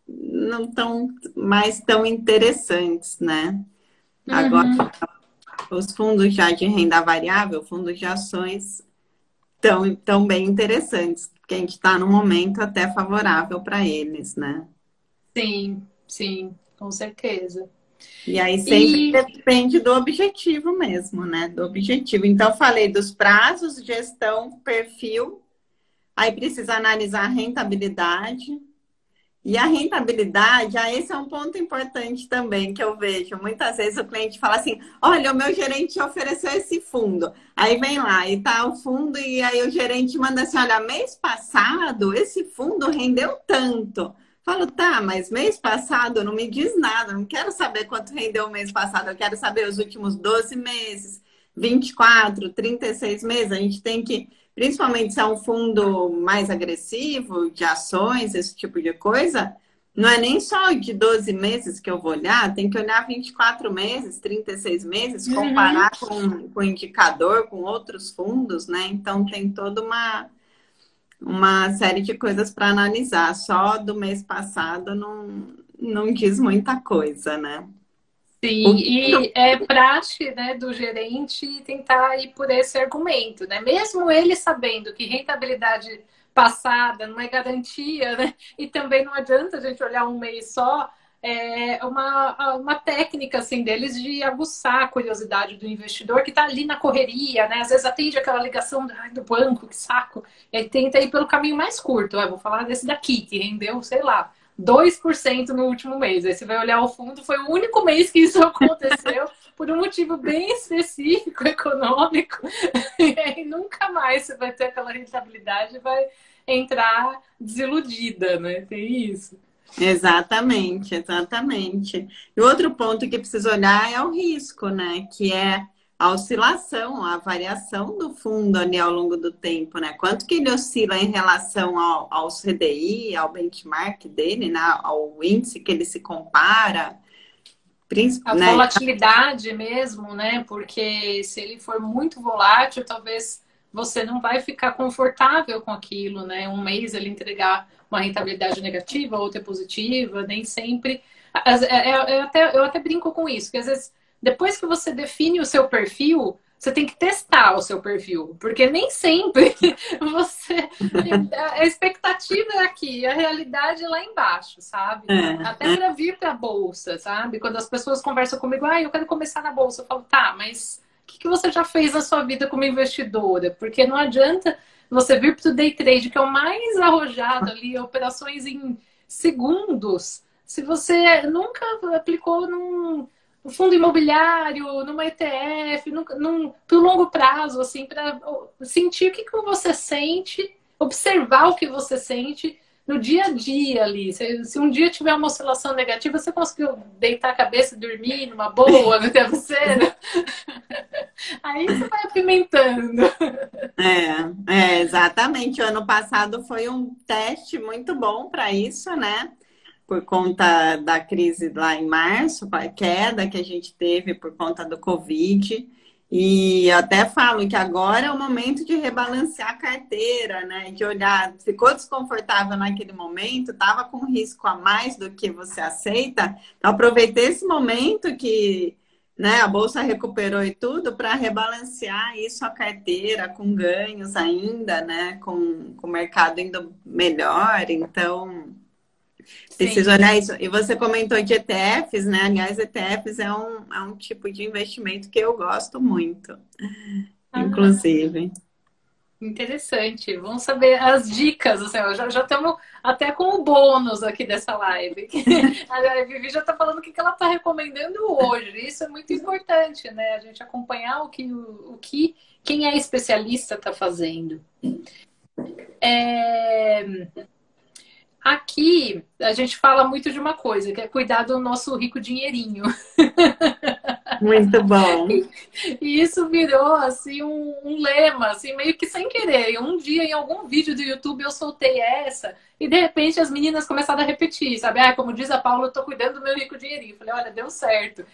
não estão mais tão interessantes, né? Agora, os fundos já de renda variável, fundos de ações, estão bem interessantes, porque a gente está num momento até favorável para eles, né? Sim, sim, com certeza. E aí sempre depende do objetivo mesmo, né? Do objetivo. Então, eu falei dos prazos, gestão, perfil, aí precisa analisar a rentabilidade. E a rentabilidade, esse é um ponto importante também que eu vejo. Muitas vezes o cliente fala assim: olha, o meu gerente ofereceu esse fundo. Aí vem lá e tá o fundo, e aí o gerente manda assim: olha, mês passado esse fundo rendeu tanto. Falo, tá, mas mês passado não me diz nada, não quero saber quanto rendeu o mês passado, eu quero saber os últimos 12 meses, 24, 36 meses. A gente tem que, principalmente se é um fundo mais agressivo, de ações, esse tipo de coisa, não é nem só de 12 meses que eu vou olhar, tem que olhar 24 meses, 36 meses, comparar com o indicador, com outros fundos, né? Então tem toda uma série de coisas para analisar. Só do mês passado não diz muita coisa, né? Sim, e é praxe, né, do gerente tentar ir por esse argumento, né? Mesmo ele sabendo que rentabilidade passada não é garantia, né? E também não adianta a gente olhar um mês só, é uma técnica assim deles de aguçar a curiosidade do investidor que está ali na correria, né? Às vezes atende aquela ligação do banco, que saco, e aí tenta ir pelo caminho mais curto. Eu vou falar desse daqui, que rendeu, sei lá, 2% no último mês. Aí você vai olhar o fundo, foi o único mês que isso aconteceu, por um motivo bem específico, econômico, e aí nunca mais você vai ter aquela rentabilidade e vai entrar desiludida, né? Tem isso. Exatamente, exatamente. E outro ponto que precisa olhar é o risco, né? Que é a oscilação, a variação do fundo ali ao longo do tempo, né? Quanto que ele oscila em relação ao CDI, ao benchmark dele, né? Ao índice que ele se compara. A Né? volatilidade mesmo, né? Porque se ele for muito volátil, talvez você não vai ficar confortável com aquilo, né? Um mês ele entregar uma rentabilidade negativa, outra positiva, nem sempre. Eu até brinco com isso, que às vezes, depois que você define o seu perfil, você tem que testar o seu perfil, porque nem sempre você. A expectativa é aqui, a realidade é lá embaixo, sabe? Até para vir para a bolsa, sabe? Quando as pessoas conversam comigo, eu quero começar na bolsa, eu falo, tá, mas o que você já fez na sua vida como investidora? Porque não adianta você vir para o day trade, que é o mais arrojado ali, operações em segundos, se você nunca aplicou num fundo imobiliário, numa ETF, pro longo prazo, assim, para sentir o que você sente, observar o que você sente no dia a dia ali. Se um dia tiver uma oscilação negativa, você conseguiu deitar a cabeça e dormir numa boa no travesseiro? Aí você vai apimentando. Exatamente. O ano passado foi um teste muito bom para isso, né? Por conta da crise lá em março, a queda que a gente teve por conta do Covid. E eu até falo que agora é o momento de rebalancear a carteira, né? De olhar, ficou desconfortável naquele momento, estava com risco a mais do que você aceita. Então, aproveitei esse momento que, né, a bolsa recuperou e tudo para rebalancear isso a carteira com ganhos ainda, né? Com o mercado indo melhor. Então, preciso olhar isso. E você comentou de ETFs, né? Aliás, ETFs é um tipo de investimento que eu gosto muito, inclusive. Interessante. Vamos saber as dicas. Assim, já estamos até com o bônus aqui dessa live. A Vivi já está falando o que ela está recomendando hoje. Isso é muito importante, né? A gente acompanhar o que quem é especialista está fazendo. Aqui a gente fala muito de uma coisa, que é cuidar do nosso rico dinheirinho. Muito bom. E isso virou assim um lema, assim, meio que sem querer. Um dia, em algum vídeo do YouTube, eu soltei essa, e de repente as meninas começaram a repetir, sabe? Como diz a Paula, eu tô cuidando do meu rico dinheirinho. Eu falei, olha, deu certo.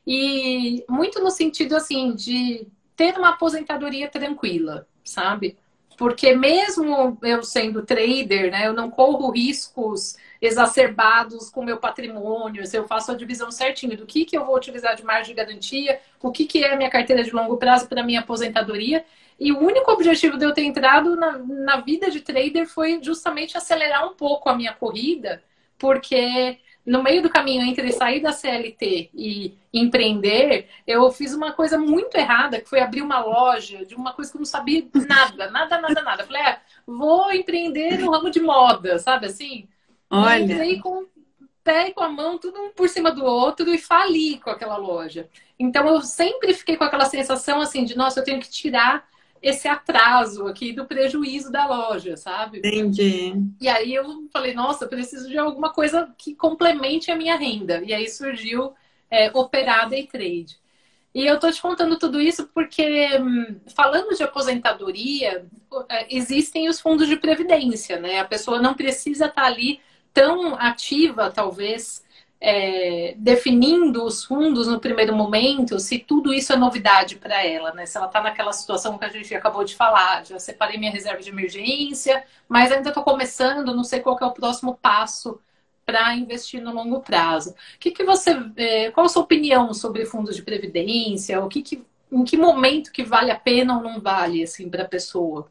E muito no sentido assim de ter uma aposentadoria tranquila, sabe? Porque mesmo eu sendo trader, né, eu não corro riscos exacerbados com o meu patrimônio, se eu faço a divisão certinho do que eu vou utilizar de margem de garantia, o que é a minha carteira de longo prazo para minha aposentadoria. E o único objetivo de eu ter entrado na vida de trader foi justamente acelerar um pouco a minha corrida, porque no meio do caminho entre sair da CLT e empreender, eu fiz uma coisa muito errada, que foi abrir uma loja de uma coisa que eu não sabia nada, nada, nada, nada. Eu falei, vou empreender no ramo de moda, sabe assim? Olha. E entrei com o pé e com a mão, tudo um por cima do outro, e fali com aquela loja. Então, eu sempre fiquei com aquela sensação assim de, nossa, eu tenho que tirar esse atraso aqui do prejuízo da loja, sabe? Entendi. E aí eu falei, nossa, eu preciso de alguma coisa que complemente a minha renda. E aí surgiu Operar Day Trade. E eu tô te contando tudo isso porque, falando de aposentadoria, existem os fundos de previdência, né? A pessoa não precisa estar ali tão ativa, talvez, definindo os fundos no primeiro momento, se tudo isso é novidade para ela, né? Se ela está naquela situação que a gente acabou de falar, já separei minha reserva de emergência, mas ainda estou começando, não sei qual que é o próximo passo para investir no longo prazo. Qual a sua opinião sobre fundos de previdência? Em que momento que vale a pena ou não vale, assim, para a pessoa?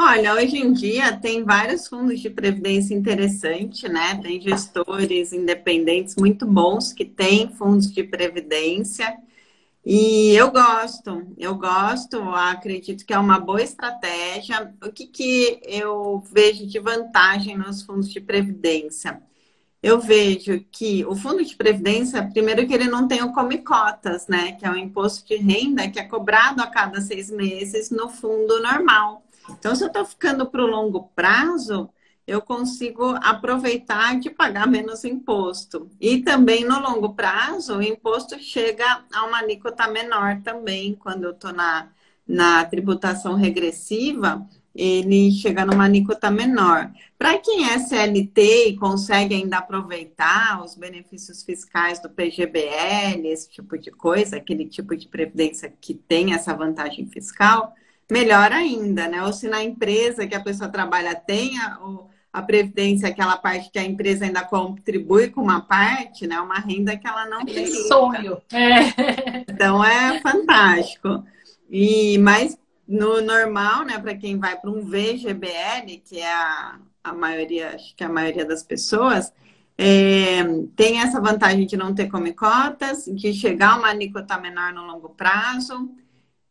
Olha, hoje em dia tem vários fundos de previdência interessantes, né? Tem gestores independentes muito bons que têm fundos de previdência. E eu gosto, acredito que é uma boa estratégia. O que eu vejo de vantagem nos fundos de previdência? Eu vejo que o fundo de previdência, primeiro que ele não tem o Come Cotas, né? Que é um imposto de renda que é cobrado a cada 6 meses no fundo normal. Então, se eu estou ficando para o longo prazo, eu consigo aproveitar de pagar menos imposto. E também no longo prazo, o imposto chega a uma alíquota menor também, quando eu estou na tributação regressiva, ele chega numa alíquota menor. Para quem é CLT e consegue ainda aproveitar os benefícios fiscais do PGBL, esse tipo de coisa, aquele tipo de previdência que tem essa vantagem fiscal, melhor ainda, né? Ou se na empresa que a pessoa trabalha tem a previdência, aquela parte que a empresa ainda contribui com uma parte, né? Uma renda que ela não tem. Sonho. Então é fantástico. Mas no normal, né? Para quem vai para um VGBL, que é a maioria, acho que a maioria das pessoas, tem essa vantagem de não ter come cotas, de chegar a uma alíquota menor no longo prazo,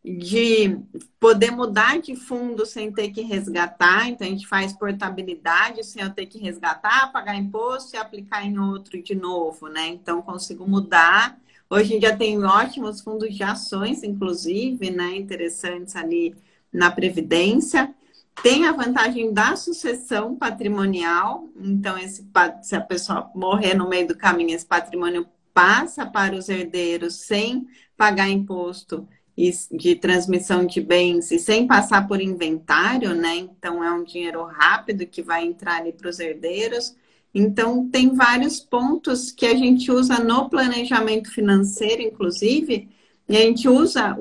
de poder mudar de fundo sem ter que resgatar. Então, a gente faz portabilidade sem eu ter que resgatar, pagar imposto e aplicar em outro de novo, né? Então, consigo mudar. Hoje em dia tem ótimos fundos de ações, inclusive, né? Interessantes ali na Previdência. Tem a vantagem da sucessão patrimonial. Então, se a pessoa morrer no meio do caminho, esse patrimônio passa para os herdeiros sem pagar imposto de transmissão de bens e sem passar por inventário, né? Então, é um dinheiro rápido que vai entrar ali para os herdeiros. Então, tem vários pontos que a gente usa no planejamento financeiro, inclusive, e a gente usa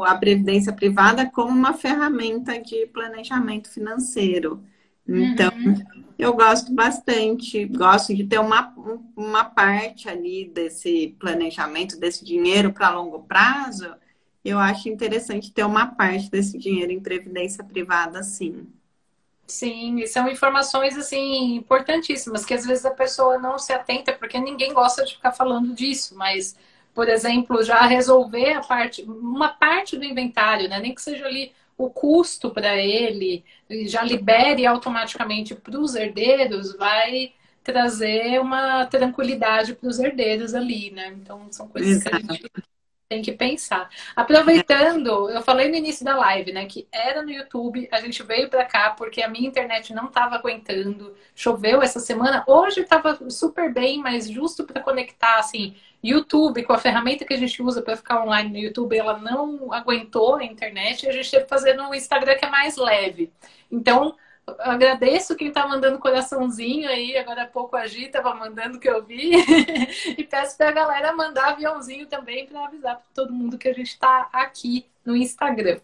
a previdência privada como uma ferramenta de planejamento financeiro. Então, eu gosto bastante, gosto de ter uma parte ali desse planejamento, desse dinheiro para longo prazo. Eu acho interessante ter uma parte desse dinheiro em previdência privada, sim. Sim, e são informações, assim, importantíssimas, que às vezes a pessoa não se atenta, porque ninguém gosta de ficar falando disso, mas, por exemplo, já resolver uma parte do inventário, né? Nem que seja ali o custo para ele, já libere automaticamente para os herdeiros, vai trazer uma tranquilidade para os herdeiros ali, né? Então, são coisas que a gente tem que pensar. Aproveitando, eu falei no início da live, né, que era no YouTube, a gente veio para cá porque a minha internet não estava aguentando, choveu essa semana. Hoje estava super bem, mas justo para conectar, assim, YouTube com a ferramenta que a gente usa para ficar online no YouTube, ela não aguentou a internet e a gente teve que fazer no Instagram, que é mais leve. Então, agradeço quem tá mandando coraçãozinho aí. Agora há pouco a Gi tava mandando, que eu vi. E peço pra galera mandar aviãozinho também para avisar para todo mundo que a gente tá aqui no Instagram.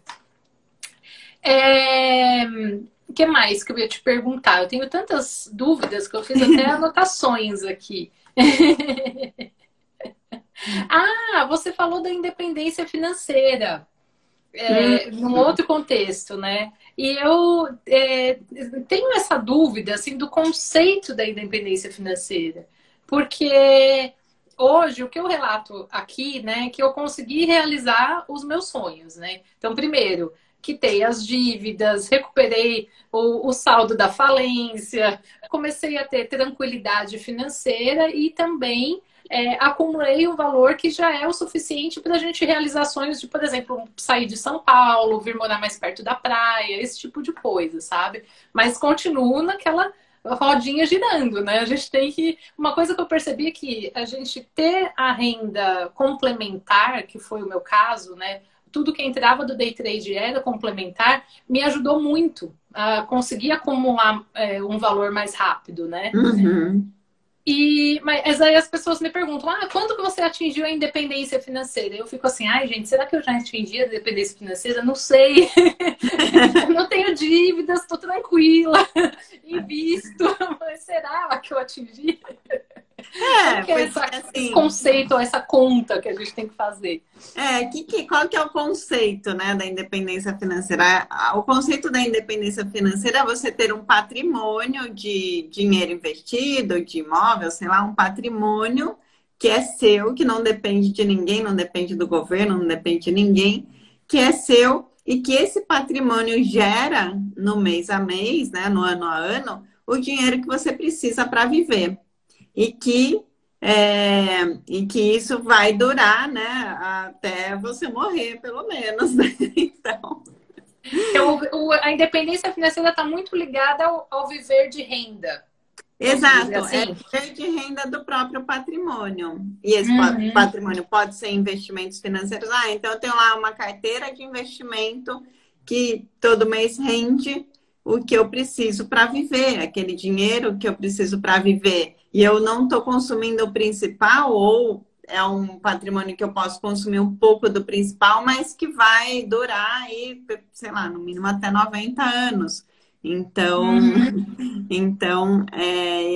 O que mais que eu ia te perguntar? Eu tenho tantas dúvidas que eu fiz até anotações aqui. Você falou da independência financeira. Num outro contexto, né? E eu tenho essa dúvida, assim, do conceito da independência financeira. porque hoje o que eu relato aqui, né, é que eu consegui realizar os meus sonhos, né? Então, primeiro, quitei as dívidas, recuperei o saldo da falência, comecei a ter tranquilidade financeira e também acumulei um valor que já é o suficiente para a gente realizar sonhos de, por exemplo, sair de São Paulo, vir morar mais perto da praia, esse tipo de coisa, sabe? Mas continuo naquela rodinha girando, né? A gente tem que... Uma coisa que eu percebi é que a gente ter a renda complementar, que foi o meu caso, né? Tudo que entrava do day trade era complementar, me ajudou muito a conseguir acumular um valor mais rápido, né? Uhum. Mas aí as pessoas me perguntam, quando que você atingiu a independência financeira? Eu fico assim, ai gente, será que eu já atingi a independência financeira? Não sei. Não tenho dívidas, estou tranquila, invisto, mas será que eu atingi? Qual que é esse conceito, essa conta que a gente tem que fazer? Qual que é o conceito, né, da independência financeira? O conceito da independência financeira é você ter um patrimônio de dinheiro investido, de imóvel, sei lá, um patrimônio que é seu, que não depende de ninguém, não depende do governo, não depende de ninguém, que é seu e que esse patrimônio gera no mês a mês, né, no ano a ano, o dinheiro que você precisa para viver. E que isso vai durar, né, até você morrer, pelo menos, né? Então, a independência financeira está muito ligada ao viver de renda. Exato, assim? Viver de renda do próprio patrimônio. E esse patrimônio pode ser investimentos financeiros. Então eu tenho lá uma carteira de investimento que todo mês rende o que eu preciso para viver, aquele dinheiro que eu preciso para viver. E eu não estou consumindo o principal, ou é um patrimônio que eu posso consumir um pouco do principal, mas que vai durar aí, sei lá, no mínimo até 90 anos. Então,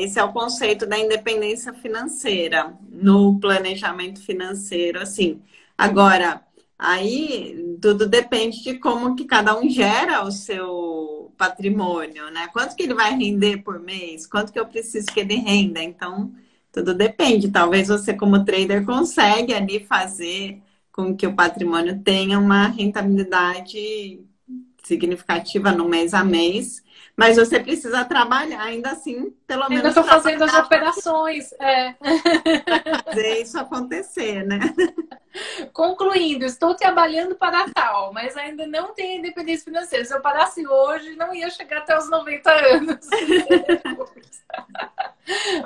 esse é o conceito da independência financeira, no planejamento financeiro, assim. Agora, aí tudo depende de como que cada um gera o seu patrimônio, né? Quanto que ele vai render por mês? Quanto que eu preciso que ele renda? Então, tudo depende. Talvez você, como trader, consegue ali fazer com que o patrimônio tenha uma rentabilidade significativa no mês a mês, mas você precisa trabalhar ainda assim, pelo menos. Ainda estou fazendo as operações. Fazer isso acontecer, né? Concluindo, estou trabalhando para tal, mas ainda não tenho independência financeira. Se eu parasse hoje, não ia chegar até os 90 anos.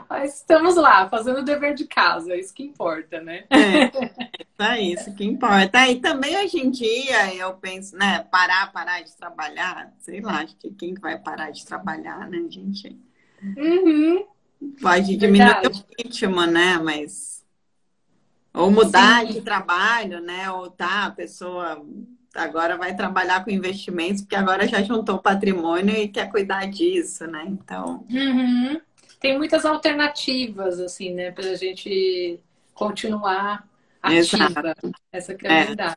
Mas estamos lá, fazendo o dever de casa, é isso que importa, né? É isso que importa. E também hoje em dia eu penso, né, parar de trabalhar, sei lá, acho que quem vai parar de trabalhar, né, gente? Pode diminuir o ritmo, né, mas... Ou mudar de trabalho, né, ou a pessoa agora vai trabalhar com investimentos, porque agora já juntou patrimônio e quer cuidar disso, né, então... Tem muitas alternativas, assim, né, para a gente continuar ativa. Exato. Essa que é a verdade.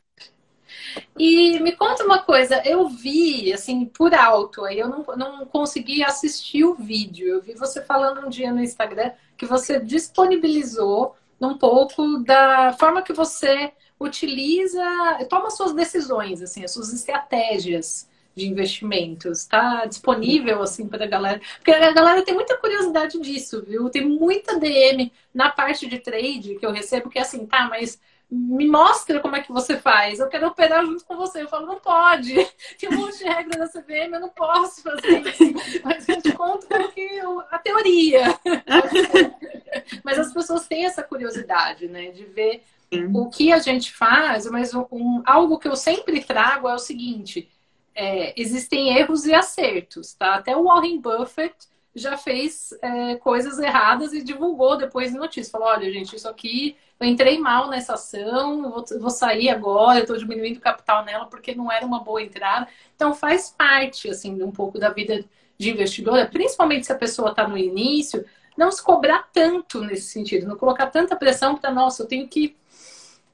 E me conta uma coisa, eu vi, assim, por alto, aí eu não consegui assistir o vídeo. Eu vi você falando um dia no Instagram que você disponibilizou um pouco da forma que você utiliza, toma suas decisões, assim, as suas estratégias de investimentos. Tá disponível, assim, para a galera? Porque a galera tem muita curiosidade disso, viu? Tem muita DM na parte de trade que eu recebo que é assim, tá, mas me mostra como é que você faz. Eu quero operar junto com você. Eu falo, não pode. Tem um monte de regra da CVM, eu não posso fazer isso. Mas eu te conto como que a teoria. Mas as pessoas têm essa curiosidade, né? De ver o que a gente faz. Mas algo que eu sempre trago é o seguinte. Existem erros e acertos, tá? Até o Warren Buffett já fez coisas erradas e divulgou depois em notícia. Falou, olha, gente, isso aqui... Eu entrei mal nessa ação, vou sair agora, eu estou diminuindo o capital nela porque não era uma boa entrada. Então faz parte, assim, um pouco da vida de investidora, principalmente se a pessoa está no início, não se cobrar tanto nesse sentido, não colocar tanta pressão para, nossa, eu tenho que...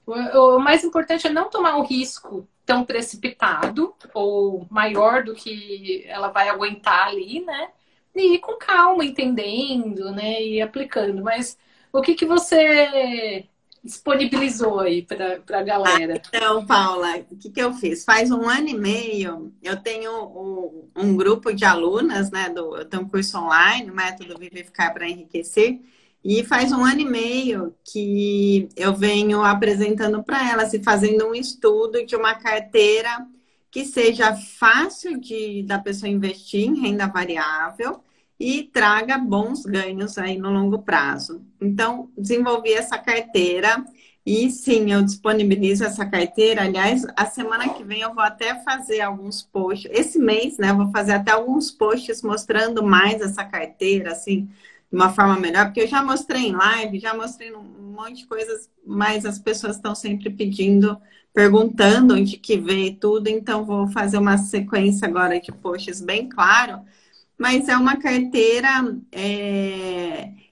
O mais importante é não tomar um risco tão precipitado ou maior do que ela vai aguentar ali, né? E ir com calma, entendendo, né? E aplicando, mas... O que que você disponibilizou aí para a galera? Então, Paula, o que que eu fiz? Faz um ano e meio, eu tenho um grupo de alunas, né? Eu tenho um curso online, o Método Vivificar para Enriquecer, e faz um ano e meio que eu venho apresentando para elas e fazendo um estudo de uma carteira que seja fácil da pessoa investir em renda variável e traga bons ganhos aí no longo prazo. Então, desenvolvi essa carteira. E sim, eu disponibilizo essa carteira. Aliás, a semana que vem eu vou até fazer alguns posts. Esse mês, né? Eu vou fazer até alguns posts mostrando mais essa carteira, assim, de uma forma melhor. Porque eu já mostrei em live, já mostrei um monte de coisas, mas as pessoas estão sempre pedindo, perguntando onde que vê tudo. Então, vou fazer uma sequência agora de posts bem claro. Mas é uma carteira,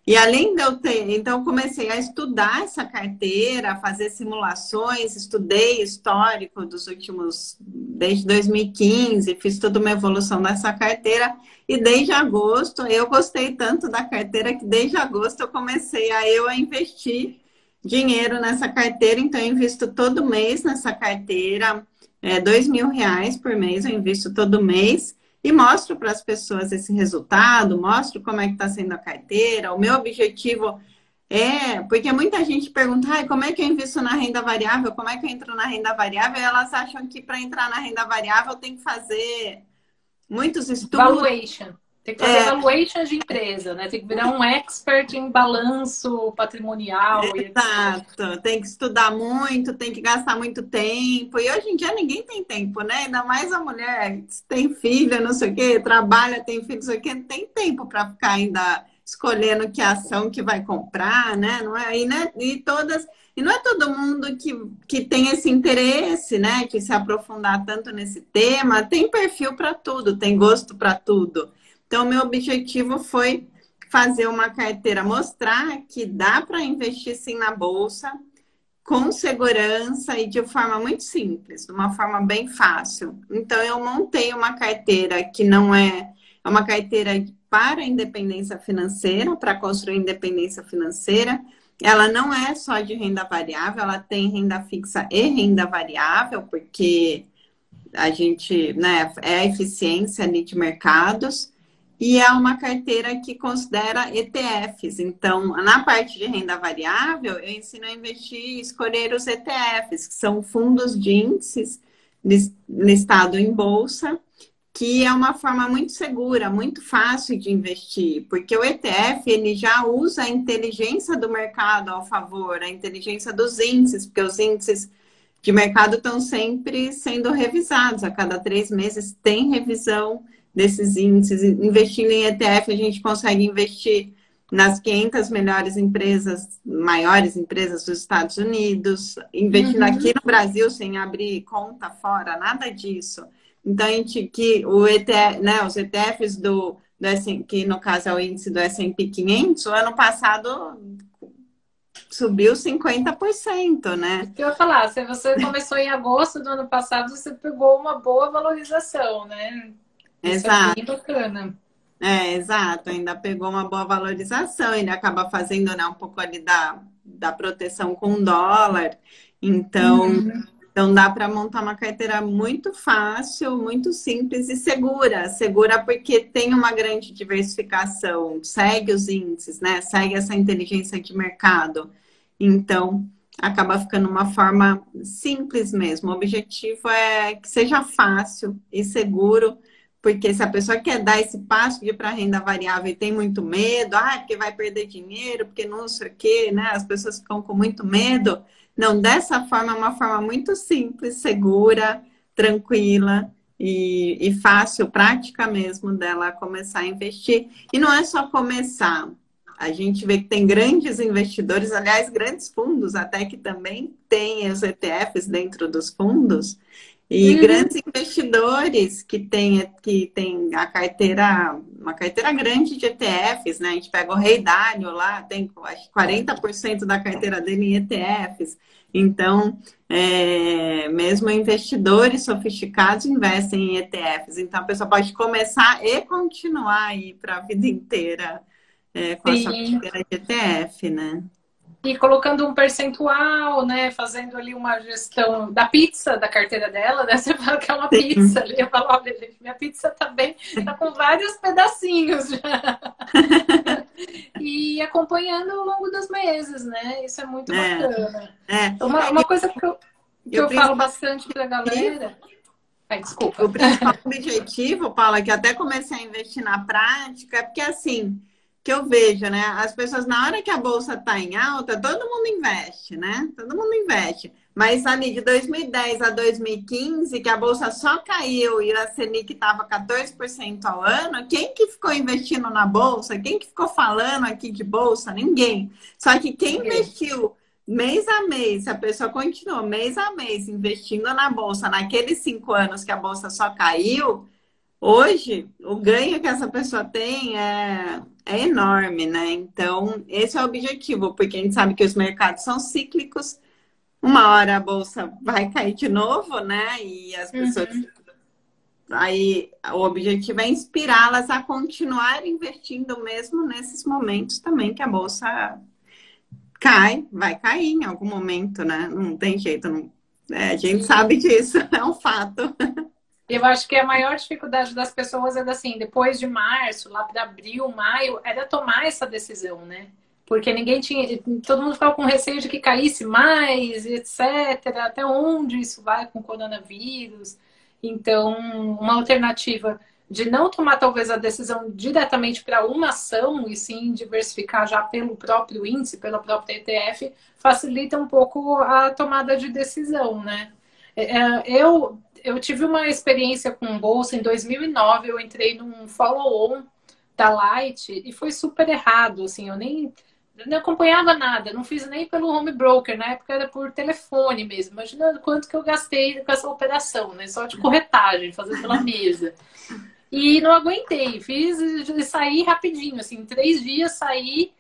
e além de eu ter, então eu comecei a estudar essa carteira, a fazer simulações, estudei histórico dos últimos, desde 2015, fiz toda uma evolução dessa carteira, e desde agosto, eu gostei tanto da carteira que desde agosto eu comecei a investir dinheiro nessa carteira, então eu invisto todo mês nessa carteira, R$ 2.000 por mês, eu invisto todo mês, e mostro para as pessoas esse resultado, mostro como é que está sendo a carteira. O meu objetivo porque muita gente pergunta, como é que eu invisto na renda variável? Como é que eu entro na renda variável? E elas acham que para entrar na renda variável tem que fazer muitos estudos. Valuation. Tem que fazer valuation de empresa, né? Tem que virar um expert em balanço patrimonial. Exato. Tem que estudar muito, tem que gastar muito tempo. E hoje em dia ninguém tem tempo, né? Ainda mais a mulher tem filha, não sei o quê, trabalha, tem filho, não sei o quê, não tem tempo para ficar ainda escolhendo que ação que vai comprar, né? Não é, e não é todo mundo que tem esse interesse, né? Que se aprofundar tanto nesse tema. Tem perfil para tudo, tem gosto para tudo. Então, meu objetivo foi fazer uma carteira, mostrar que dá para investir sim na bolsa, com segurança e de forma muito simples, de uma forma bem fácil. Então, eu montei uma carteira que não é uma carteira para a independência financeira, para construir independência financeira. Ela não é só de renda variável, ela tem renda fixa e renda variável, porque a gente, né, é a eficiência ali de mercados. E é uma carteira que considera ETFs. Então, na parte de renda variável, eu ensino a investir e escolher os ETFs, que são fundos de índices listados em bolsa, que é uma forma muito segura, muito fácil de investir, porque o ETF ele já usa a inteligência do mercado ao favor, a inteligência dos índices, porque os índices de mercado estão sempre sendo revisados, a cada 3 meses tem revisão desses índices. Investindo em ETF, a gente consegue investir nas 500 melhores empresas, maiores empresas dos Estados Unidos, investindo aqui no Brasil sem abrir conta fora, nada disso. Então, o ETF, né, os ETFs que no caso é o índice do S&P 500, o ano passado subiu 50%, né? Eu ia falar, se você começou em agosto do ano passado, você pegou uma boa valorização, né? Isso Exato. é bem bacana. Exato. Ainda pegou uma boa valorização, ele acaba fazendo, né, um pouco ali da proteção com o dólar. Então dá para montar uma carteira muito fácil, muito simples e segura. Segura porque tem uma grande diversificação, segue os índices, né? Segue essa inteligência de mercado. Então, acaba ficando uma forma simples mesmo. O objetivo é que seja fácil e seguro, porque se a pessoa quer dar esse passo de ir para renda variável e tem muito medo, porque vai perder dinheiro, porque não sei o quê, né? As pessoas ficam com muito medo. Não, dessa forma é uma forma muito simples, segura, tranquila e fácil, prática mesmo dela começar a investir. E não é só começar. A gente vê que tem grandes investidores, aliás, grandes fundos, até que também tem os ETFs dentro dos fundos, e grandes investidores que tem a carteira, uma carteira grande de ETFs, né? A gente pega o Rei Dalio lá, tem acho, 40% da carteira dele em ETFs. Então, mesmo investidores sofisticados investem em ETFs. Então, a pessoa pode começar e continuar aí para a vida inteira com a sua Sim. carteira de ETF, né? E colocando um percentual, né? Fazendo ali uma gestão da pizza, da carteira dela, né? Você fala que é uma pizza Sim. ali. Eu falo, olha, gente, minha pizza tá bem, tá com vários pedacinhos já. E acompanhando ao longo dos meses, né? Isso é muito É, bacana. é. Uma coisa E que o eu falo principal bastante pra objetivo, galera. Ai, desculpa. o principal objetivo, Paula, que eu até comecei a investir na prática, é porque assim, que eu vejo, né? As pessoas, na hora que a bolsa está em alta, todo mundo investe, né? Todo mundo investe. Mas ali de 2010 a 2015, que a bolsa só caiu e a Selic estava 14% ao ano, quem que ficou investindo na bolsa? Quem que ficou falando aqui de bolsa? Ninguém. Só que quem Ninguém. investiu mês a mês, se a pessoa continuou mês a mês investindo na bolsa, naqueles 5 anos que a bolsa só caiu, hoje o ganho que essa pessoa tem é enorme, né? Então, esse é o objetivo, porque a gente sabe que os mercados são cíclicos, uma hora a bolsa vai cair de novo, né? E as pessoas. Uhum. Aí o objetivo é inspirá-las a continuar investindo mesmo nesses momentos também que a bolsa cai, vai cair em algum momento, né? Não tem jeito, não. A gente sabe Sim. disso, é um fato. Eu acho que a maior dificuldade das pessoas é assim, depois de março, lá para abril, maio, era tomar essa decisão, né? Porque ninguém tinha, todo mundo ficava com receio de que caísse mais, etc. Até onde isso vai com o coronavírus? Então, uma alternativa de não tomar talvez a decisão diretamente para uma ação e sim diversificar já pelo próprio índice, pela própria ETF, facilita um pouco a tomada de decisão, né? Eu tive uma experiência com bolsa em 2009. Eu entrei num follow-on da Light e foi super errado. Assim, eu nem não acompanhava nada, não fiz nem pelo home broker, na época era por telefone mesmo. Imagina quanto que eu gastei com essa operação, né? Só de corretagem, fazer pela mesa. E não aguentei, fiz e saí rapidinho, assim, em 3 dias saí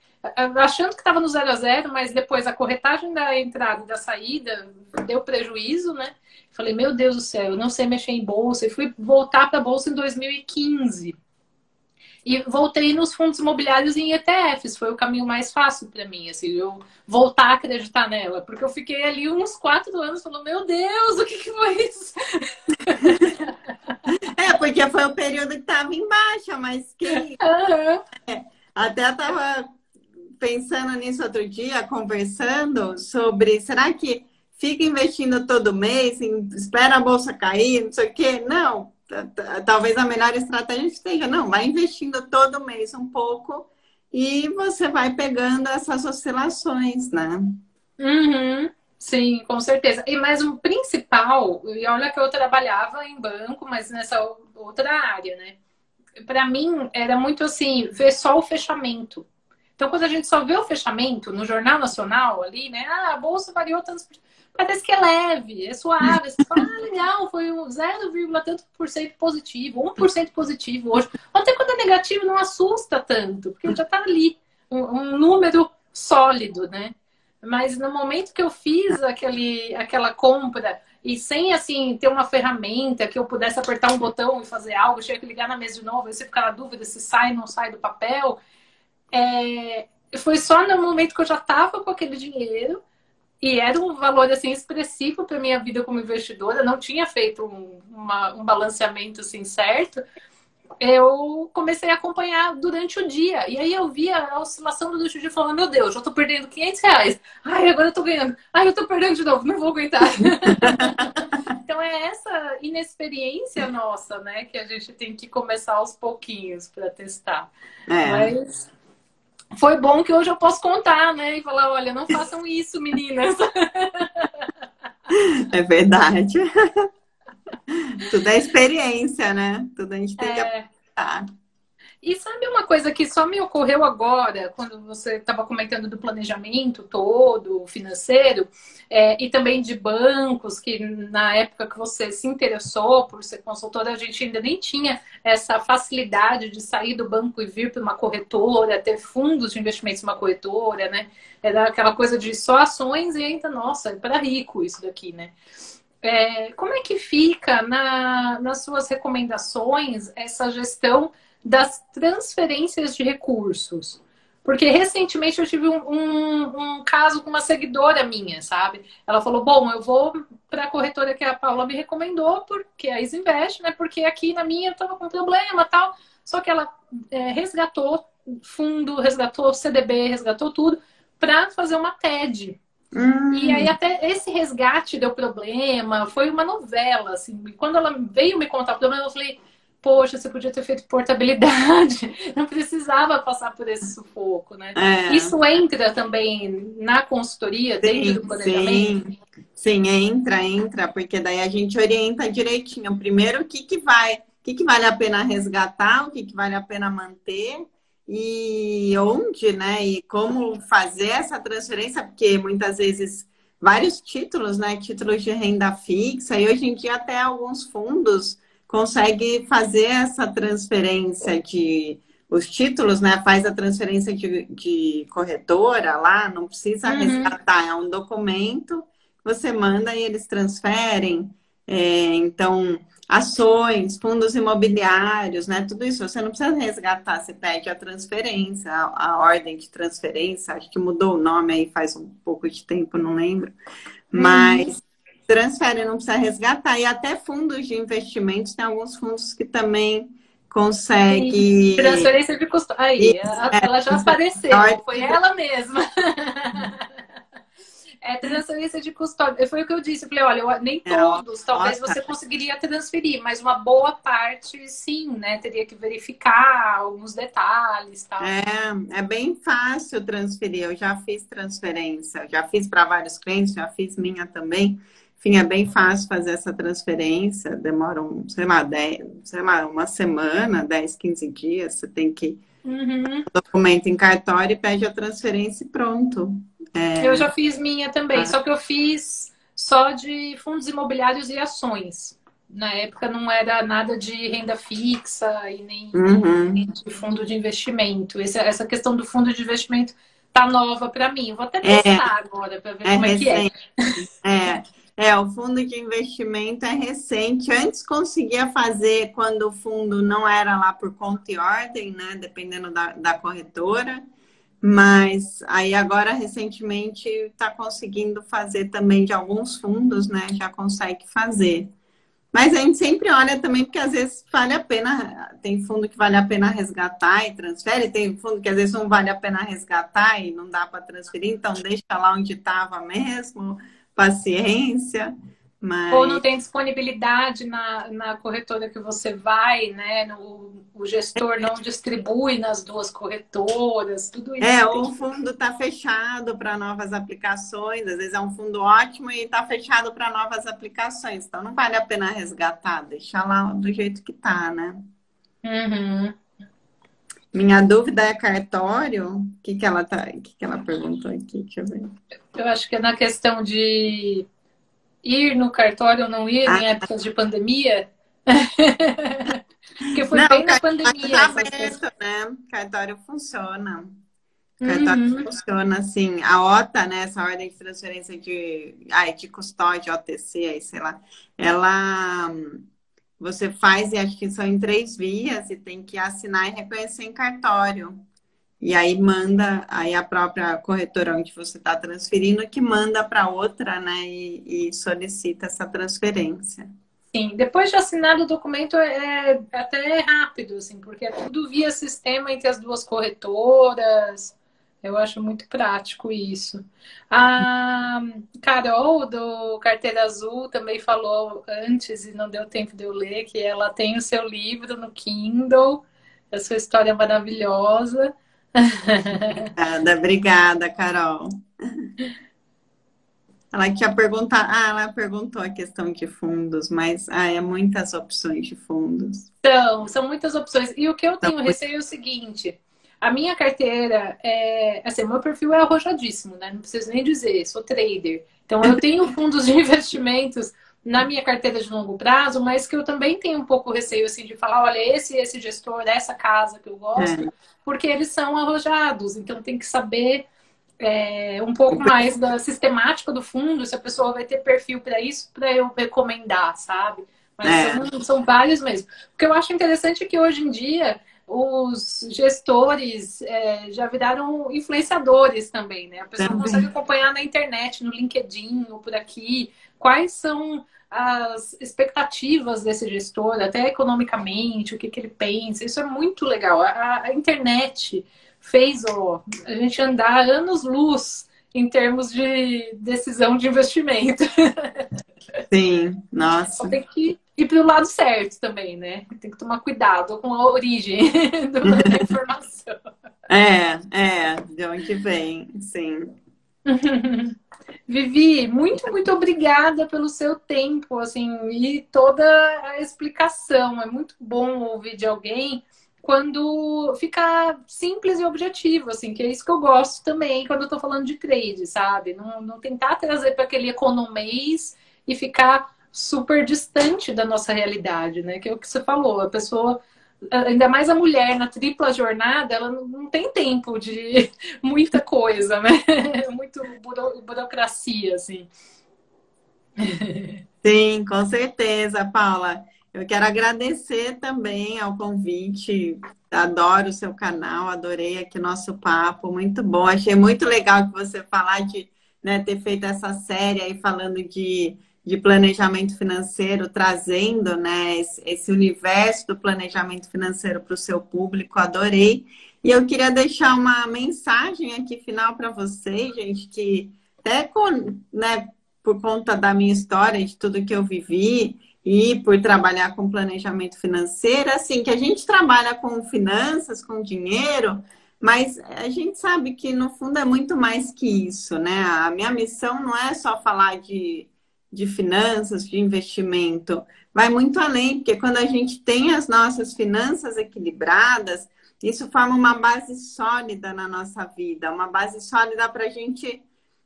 achando que estava no 0 a 0, mas depois a corretagem da entrada e da saída deu prejuízo, né? Falei, meu Deus do céu, eu não sei mexer em bolsa. E fui voltar para a bolsa em 2015. E voltei nos fundos imobiliários e em ETFs. Foi o caminho mais fácil para mim, assim, eu voltar a acreditar nela. Porque eu fiquei ali uns 4 anos falando, meu Deus, o que foi isso? Porque foi o período que estava em baixa, mas que Uhum. até estava pensando nisso outro dia, conversando sobre será que fica investindo todo mês, espera a bolsa cair, não sei o quê? Não, talvez a melhor estratégia esteja, não, vai investindo todo mês um pouco e você vai pegando essas oscilações, né? Uhum. Sim, com certeza. E mais um principal, e olha que eu trabalhava em banco, mas nessa outra área, né? Para mim era muito assim, ver só o fechamento. Então, quando a gente só vê o fechamento no Jornal Nacional ali, né? Ah, a bolsa variou tantos. Parece que é leve, é suave. Você fala, ah, legal, foi um 0, tanto por cento positivo, 1% positivo hoje. Até quando é negativo, não assusta tanto, porque já tá ali, um número sólido, né? Mas no momento que eu fiz aquela compra e sem assim ter uma ferramenta que eu pudesse apertar um botão e fazer algo, eu tinha que ligar na mesa de novo, aí você fica na dúvida se sai ou não sai do papel. Foi só no momento que eu já estava com aquele dinheiro e era um valor assim expressivo para minha vida como investidora, não tinha feito um balanceamento assim certo. Eu comecei a acompanhar durante o dia. E aí eu via a oscilação durante o dia falando, meu Deus, eu tô perdendo R$ 500. Ai, agora eu tô ganhando. Ai, eu tô perdendo de novo, não vou aguentar. Então é essa inexperiência nossa, né, que a gente tem que começar aos pouquinhos para testar. É, Mas foi bom que hoje eu posso contar, né, e falar, olha, não façam isso, meninas. é verdade. Tudo é experiência, né? Tudo a gente tem que aplicar. E sabe uma coisa que só me ocorreu agora, quando você estava comentando do planejamento todo, financeiro, e também de bancos, que na época que você se interessou por ser consultora, a gente ainda nem tinha essa facilidade de sair do banco e vir para uma corretora, ter fundos de investimentos em uma corretora, né? Era aquela coisa de só ações e ainda, nossa, é para rico isso daqui, né? Como é que fica nas suas recomendações essa gestão das transferências de recursos? Porque recentemente eu tive um caso com uma seguidora minha, sabe? Ela falou, bom, eu vou para a corretora que a Paula me recomendou, porque a Isinvest, né? Porque aqui na minha eu estava com problema e tal. Só que ela resgatou fundo, resgatou CDB, resgatou tudo para fazer uma TED. E aí até esse resgate deu problema, foi uma novela, assim. E quando ela veio me contar o problema, eu falei, poxa, você podia ter feito portabilidade, não precisava passar por esse sufoco, né? Isso entra também na consultoria, dentro do planejamento? Sim, entra, porque daí a gente orienta direitinho. Primeiro, o que vale a pena resgatar, o que vale a pena manter e onde, né? E como fazer essa transferência, porque muitas vezes vários títulos, né? Títulos de renda fixa, e hoje em dia até alguns fundos conseguem fazer essa transferência os títulos, né? Faz a transferência de corretora lá, não precisa resgatar, é um documento, você manda e eles transferem. Então, ações, fundos imobiliários, né? Tudo isso você não precisa resgatar, você pede a transferência, a ordem de transferência, acho que mudou o nome aí faz um pouco de tempo, não lembro. Mas transfere, não precisa resgatar. E até fundos de investimentos, tem alguns fundos que também conseguem. Transferência de custódia. Aí, ela já apareceu, foi ela mesma. Transferência de custódia. Foi o que eu disse. Eu falei, olha, nem todos, talvez você conseguiria transferir, mas uma boa parte, sim, né? Teria que verificar alguns detalhes, tal. É bem fácil transferir. Eu já fiz transferência, já fiz para vários clientes, já fiz minha também. Enfim, é bem fácil fazer essa transferência. Demora, uma semana, 10, 15 dias. Você tem que documento em cartório e pede a transferência e pronto. Eu já fiz minha também, só que eu fiz só de fundos imobiliários e ações. Na época não era nada de renda fixa e nem de fundo de investimento. Essa questão do fundo de investimento tá nova para mim. Vou até testar agora para ver como é que é. O fundo de investimento é recente. Antes conseguia fazer quando o fundo não era lá por conta e ordem, né? Dependendo da corretora. Mas aí agora, recentemente, está conseguindo fazer também de alguns fundos, né? Já consegue fazer. Mas a gente sempre olha também, porque às vezes vale a pena, tem fundo que vale a pena resgatar e transfere, tem fundo que às vezes não vale a pena resgatar e não dá para transferir, então deixa lá onde estava mesmo, paciência. Mas... Ou não tem disponibilidade na corretora que você vai, né? O gestor não distribui nas duas corretoras, tudo isso. O fundo está fechado para novas aplicações, às vezes é um fundo ótimo e está fechado para novas aplicações, então não vale a pena resgatar, deixar lá do jeito que está, né? Minha dúvida é cartório. O que ela perguntou aqui? Deixa eu ver. Eu acho que é na questão de ir no cartório ou não ir em épocas de pandemia. Porque foi bem na pandemia. Tá aberto, né? Cartório funciona. Cartório funciona, assim. A OTA, né? Essa ordem de transferência de custódia, OTC, aí, sei lá. Ela... Você faz, e acho que são em 3 vias, e tem que assinar e reconhecer em cartório. E aí manda, aí a própria corretora onde você está transferindo que manda para outra, né? E solicita essa transferência. Sim, depois de assinado o documento é até rápido, assim, porque é tudo via sistema entre as duas corretoras. Eu acho muito prático isso. A Carol, do Carteira Azul, também falou antes, e não deu tempo de eu ler, que ela tem o seu livro no Kindle, a sua história é maravilhosa. Obrigada, Carol. Ela tinha perguntado, ela perguntou a questão de fundos, mas é muitas opções de fundos. São muitas opções. E o que eu tenho receio é o seguinte: a minha carteira assim, meu perfil é arrojadíssimo, né? Não preciso nem dizer, sou trader. Então eu tenho fundos de investimentos na minha carteira de longo prazo, mas que eu também tenho um pouco receio assim de falar, olha, esse gestor, essa casa que eu gosto, porque eles são arrojados, então tem que saber um pouco mais da sistemática do fundo, se a pessoa vai ter perfil para isso, para eu recomendar, sabe? Mas são vários mesmo. O que eu acho interessante é que hoje em dia os gestores já viraram influenciadores também, né? A pessoa consegue acompanhar na internet, no LinkedIn ou por aqui, quais são as expectativas desse gestor, até economicamente, o que ele pensa. Isso é muito legal. A internet fez a gente andar anos-luz em termos de decisão de investimento. Sim, nossa. Só tem que ir para o lado certo também, né? Tem que tomar cuidado com a origem da informação. De onde vem, sim. Vivi, muito, muito obrigada pelo seu tempo, assim, e toda a explicação. É muito bom ouvir de alguém quando fica simples e objetivo, assim, que é isso que eu gosto também quando eu tô falando de trade, sabe? Não tentar trazer para aquele economês e ficar super distante da nossa realidade, né? Que é o que você falou, a pessoa, ainda mais a mulher na tripla jornada, ela não tem tempo de muita coisa, né? Muito burocracia, assim. Sim, com certeza, Paula. Eu quero agradecer também ao convite. Adoro o seu canal, adorei aqui nosso papo, muito bom. Achei muito legal que você falar de, né, ter feito essa série aí falando de planejamento financeiro, trazendo, né, esse universo do planejamento financeiro para o seu público. Adorei. E eu queria deixar uma mensagem aqui final para vocês, gente, que até né, por conta da minha história, de tudo que eu vivi e por trabalhar com planejamento financeiro, assim, que a gente trabalha com finanças, com dinheiro, mas a gente sabe que no fundo é muito mais que isso, né? A minha missão não é só falar de finanças, de investimento, vai muito além, porque quando a gente tem as nossas finanças equilibradas, isso forma uma base sólida na nossa vida, uma base sólida para a gente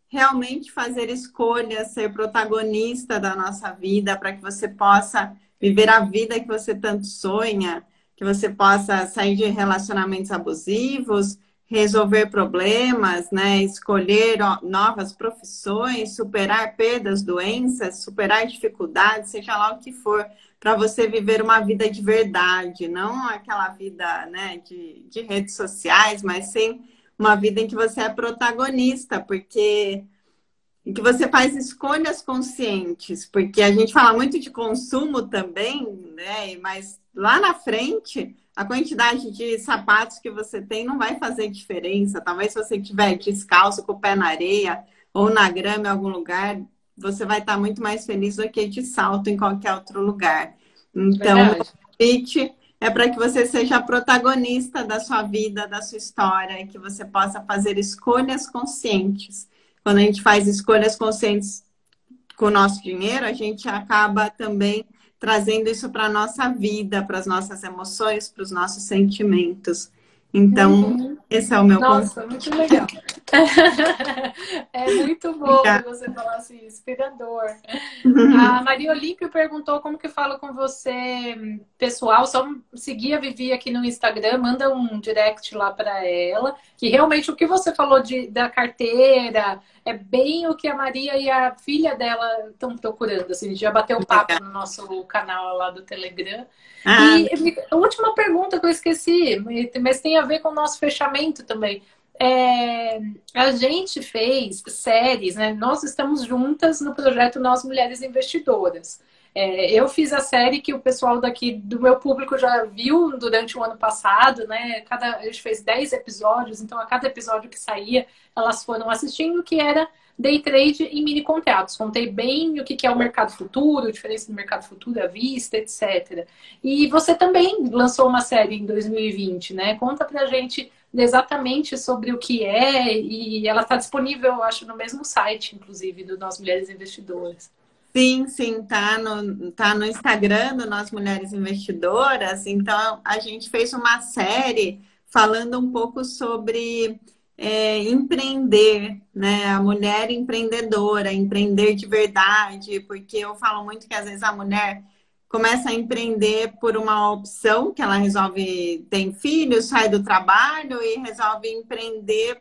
realmente fazer escolhas, ser protagonista da nossa vida, para que você possa viver a vida que você tanto sonha, que você possa sair de relacionamentos abusivos, resolver problemas, né? Escolher novas profissões, superar perdas, doenças, superar dificuldades, seja lá o que for, para você viver uma vida de verdade, não aquela vida, né, de redes sociais, mas sim uma vida em que você é protagonista, porque em que você faz escolhas conscientes, porque a gente fala muito de consumo também, né? Mas lá na frente, a quantidade de sapatos que você tem não vai fazer diferença. Talvez se você estiver descalço, com o pé na areia ou na grama em algum lugar, você vai estar muito mais feliz do que de salto em qualquer outro lugar. Então, o convite é para que você seja protagonista da sua vida, da sua história, e que você possa fazer escolhas conscientes. Quando a gente faz escolhas conscientes com o nosso dinheiro, a gente acaba também trazendo isso para a nossa vida, para as nossas emoções, para os nossos sentimentos. Então, esse é o meu Nossa, muito legal. É muito bom você falar assim, inspirador. A Maria Olímpio perguntou como que fala com você, pessoal. Só seguir a Vivi aqui no Instagram, manda um direct lá para ela. Que realmente o que você falou da carteira é bem o que a Maria e a filha dela estão procurando. Assim, a gente já bateu papo no nosso canal lá do Telegram. E a última pergunta que eu esqueci, mas tem a ver com o nosso fechamento também. A gente fez séries, né? Nós estamos juntas no projeto Nós Mulheres Investidoras. Eu fiz a série que o pessoal daqui do meu público já viu durante o ano passado, né? A gente fez 10 episódios, então a cada episódio que saía, elas foram assistindo, que era Day Trade e mini contratos. Contei bem o que é o mercado futuro, a diferença do mercado futuro à vista, etc. E você também lançou uma série em 2020, né? Conta pra gente exatamente sobre o que é, e ela está disponível, eu acho, no mesmo site, inclusive, do Nós Mulheres Investidoras. Sim, tá no Instagram do Nós Mulheres Investidoras. Então, a gente fez uma série falando um pouco sobre empreender, né? A mulher empreendedora, empreender de verdade, porque eu falo muito que às vezes a mulher começa a empreender por uma opção, que ela resolve ter filhos, sai do trabalho e resolve empreender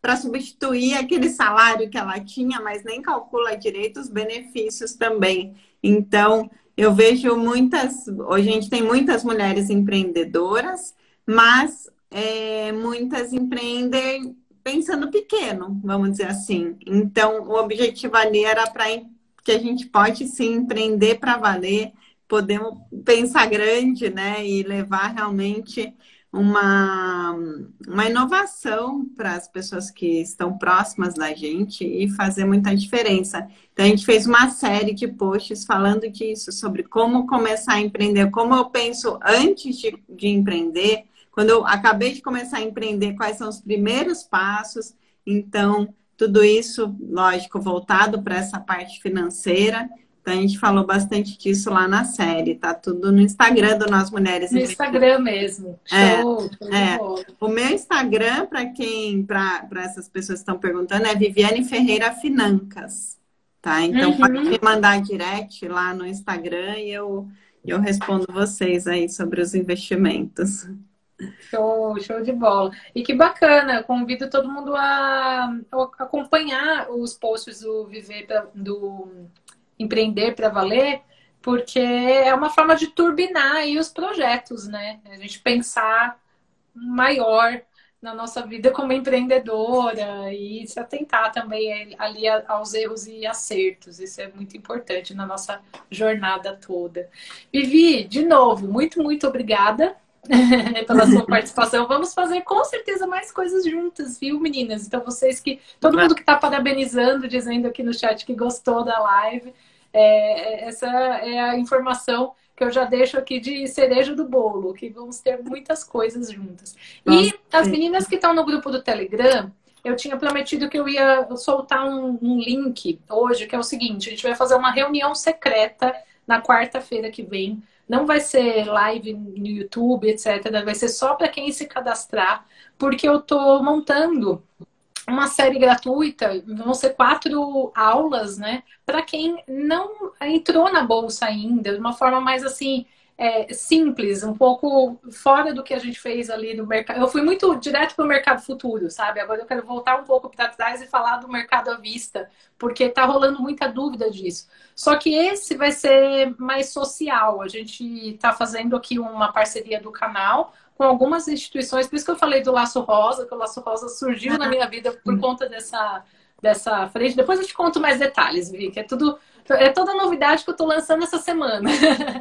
para substituir aquele salário que ela tinha, mas nem calcula direito os benefícios também. Então, Eu vejo muitas, hoje a gente tem muitas mulheres empreendedoras, mas muitas empreendem pensando pequeno, vamos dizer assim. Então, o objetivo ali era para que a gente pode sim empreender para valer, podemos pensar grande, né? E levar realmente uma inovação para as pessoas que estão próximas da gente e fazer muita diferença. Então, a gente fez uma série de posts falando disso, sobre como começar a empreender, como eu penso antes de empreender, quando eu acabei de começar a empreender, quais são os primeiros passos. Então, tudo isso, lógico, voltado para essa parte financeira. Então, a gente falou bastante disso lá na série, tá tudo no Instagram do Nós Mulheres No Instagram mesmo. Show, show de bola. O meu Instagram, para essas pessoas que estão perguntando, é Viviane Ferreira Financas, tá? Então, pode me mandar direct lá no Instagram e eu respondo vocês aí sobre os investimentos. Show, show de bola. E que bacana, convido todo mundo a acompanhar os posts do do Empreender para Valer, porque é uma forma de turbinar aí os projetos, né? A gente pensar maior na nossa vida como empreendedora e se atentar também ali aos erros e acertos. Isso é muito importante na nossa jornada toda. Vivi, de novo, muito, muito obrigada pela sua participação. Vamos fazer com certeza mais coisas juntas, viu, meninas? Então, todo mundo que está parabenizando, dizendo aqui no chat que gostou da live, essa é a informação que eu já deixo aqui de cereja do bolo, que vamos ter muitas coisas juntas. E as meninas que estão no grupo do Telegram, eu tinha prometido que eu ia soltar um link hoje, que é o seguinte: a gente vai fazer uma reunião secreta na quarta-feira que vem. Não vai ser live no YouTube, etc. Vai ser só para quem se cadastrar, porque eu estou montando uma série gratuita, vão ser 4 aulas, né? Para quem não entrou na bolsa ainda, de uma forma mais assim, simples, um pouco fora do que a gente fez ali no mercado. Eu fui muito direto para o mercado futuro, sabe? Agora eu quero voltar um pouco para trás e falar do mercado à vista, porque tá rolando muita dúvida disso. Só que esse vai ser mais social. A gente tá fazendo aqui uma parceria do canal com algumas instituições, por isso que eu falei do Laço Rosa, que o Laço Rosa surgiu na minha vida por conta dessa frente. Depois eu te conto mais detalhes, Vi, que é toda novidade que eu tô lançando essa semana.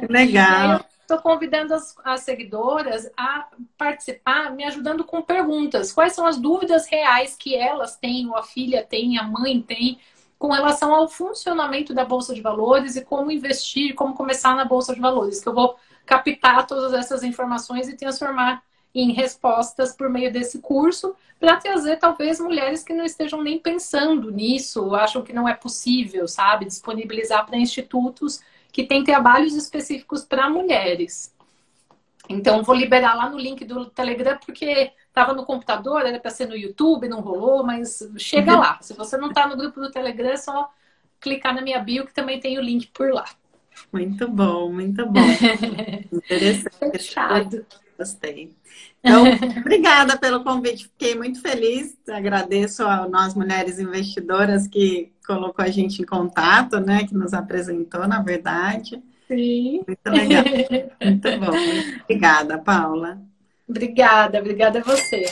Legal. Estou convidando as seguidoras a participar, me ajudando com perguntas. Quais são as dúvidas reais que elas têm, ou a filha tem, a mãe tem, com relação ao funcionamento da Bolsa de Valores e como investir, como começar na Bolsa de Valores, que eu vou captar todas essas informações e transformar em respostas por meio desse curso, para trazer talvez mulheres que não estejam nem pensando nisso, acham que não é possível, sabe? Disponibilizar para institutos que têm trabalhos específicos para mulheres. Então, vou liberar lá no link do Telegram, porque estava no computador, era para ser no YouTube, não rolou, mas chega lá. Se você não está no grupo do Telegram, é só clicar na minha bio, que também tem o link por lá. Muito bom, muito bom. Interessante. Fechado. Gostei. Então, obrigada pelo convite. Fiquei muito feliz. Agradeço a Nós Mulheres Investidoras que colocou a gente em contato, né? Que nos apresentou, na verdade. Sim. Muito legal. Muito bom. Obrigada, Paula. Obrigada a você.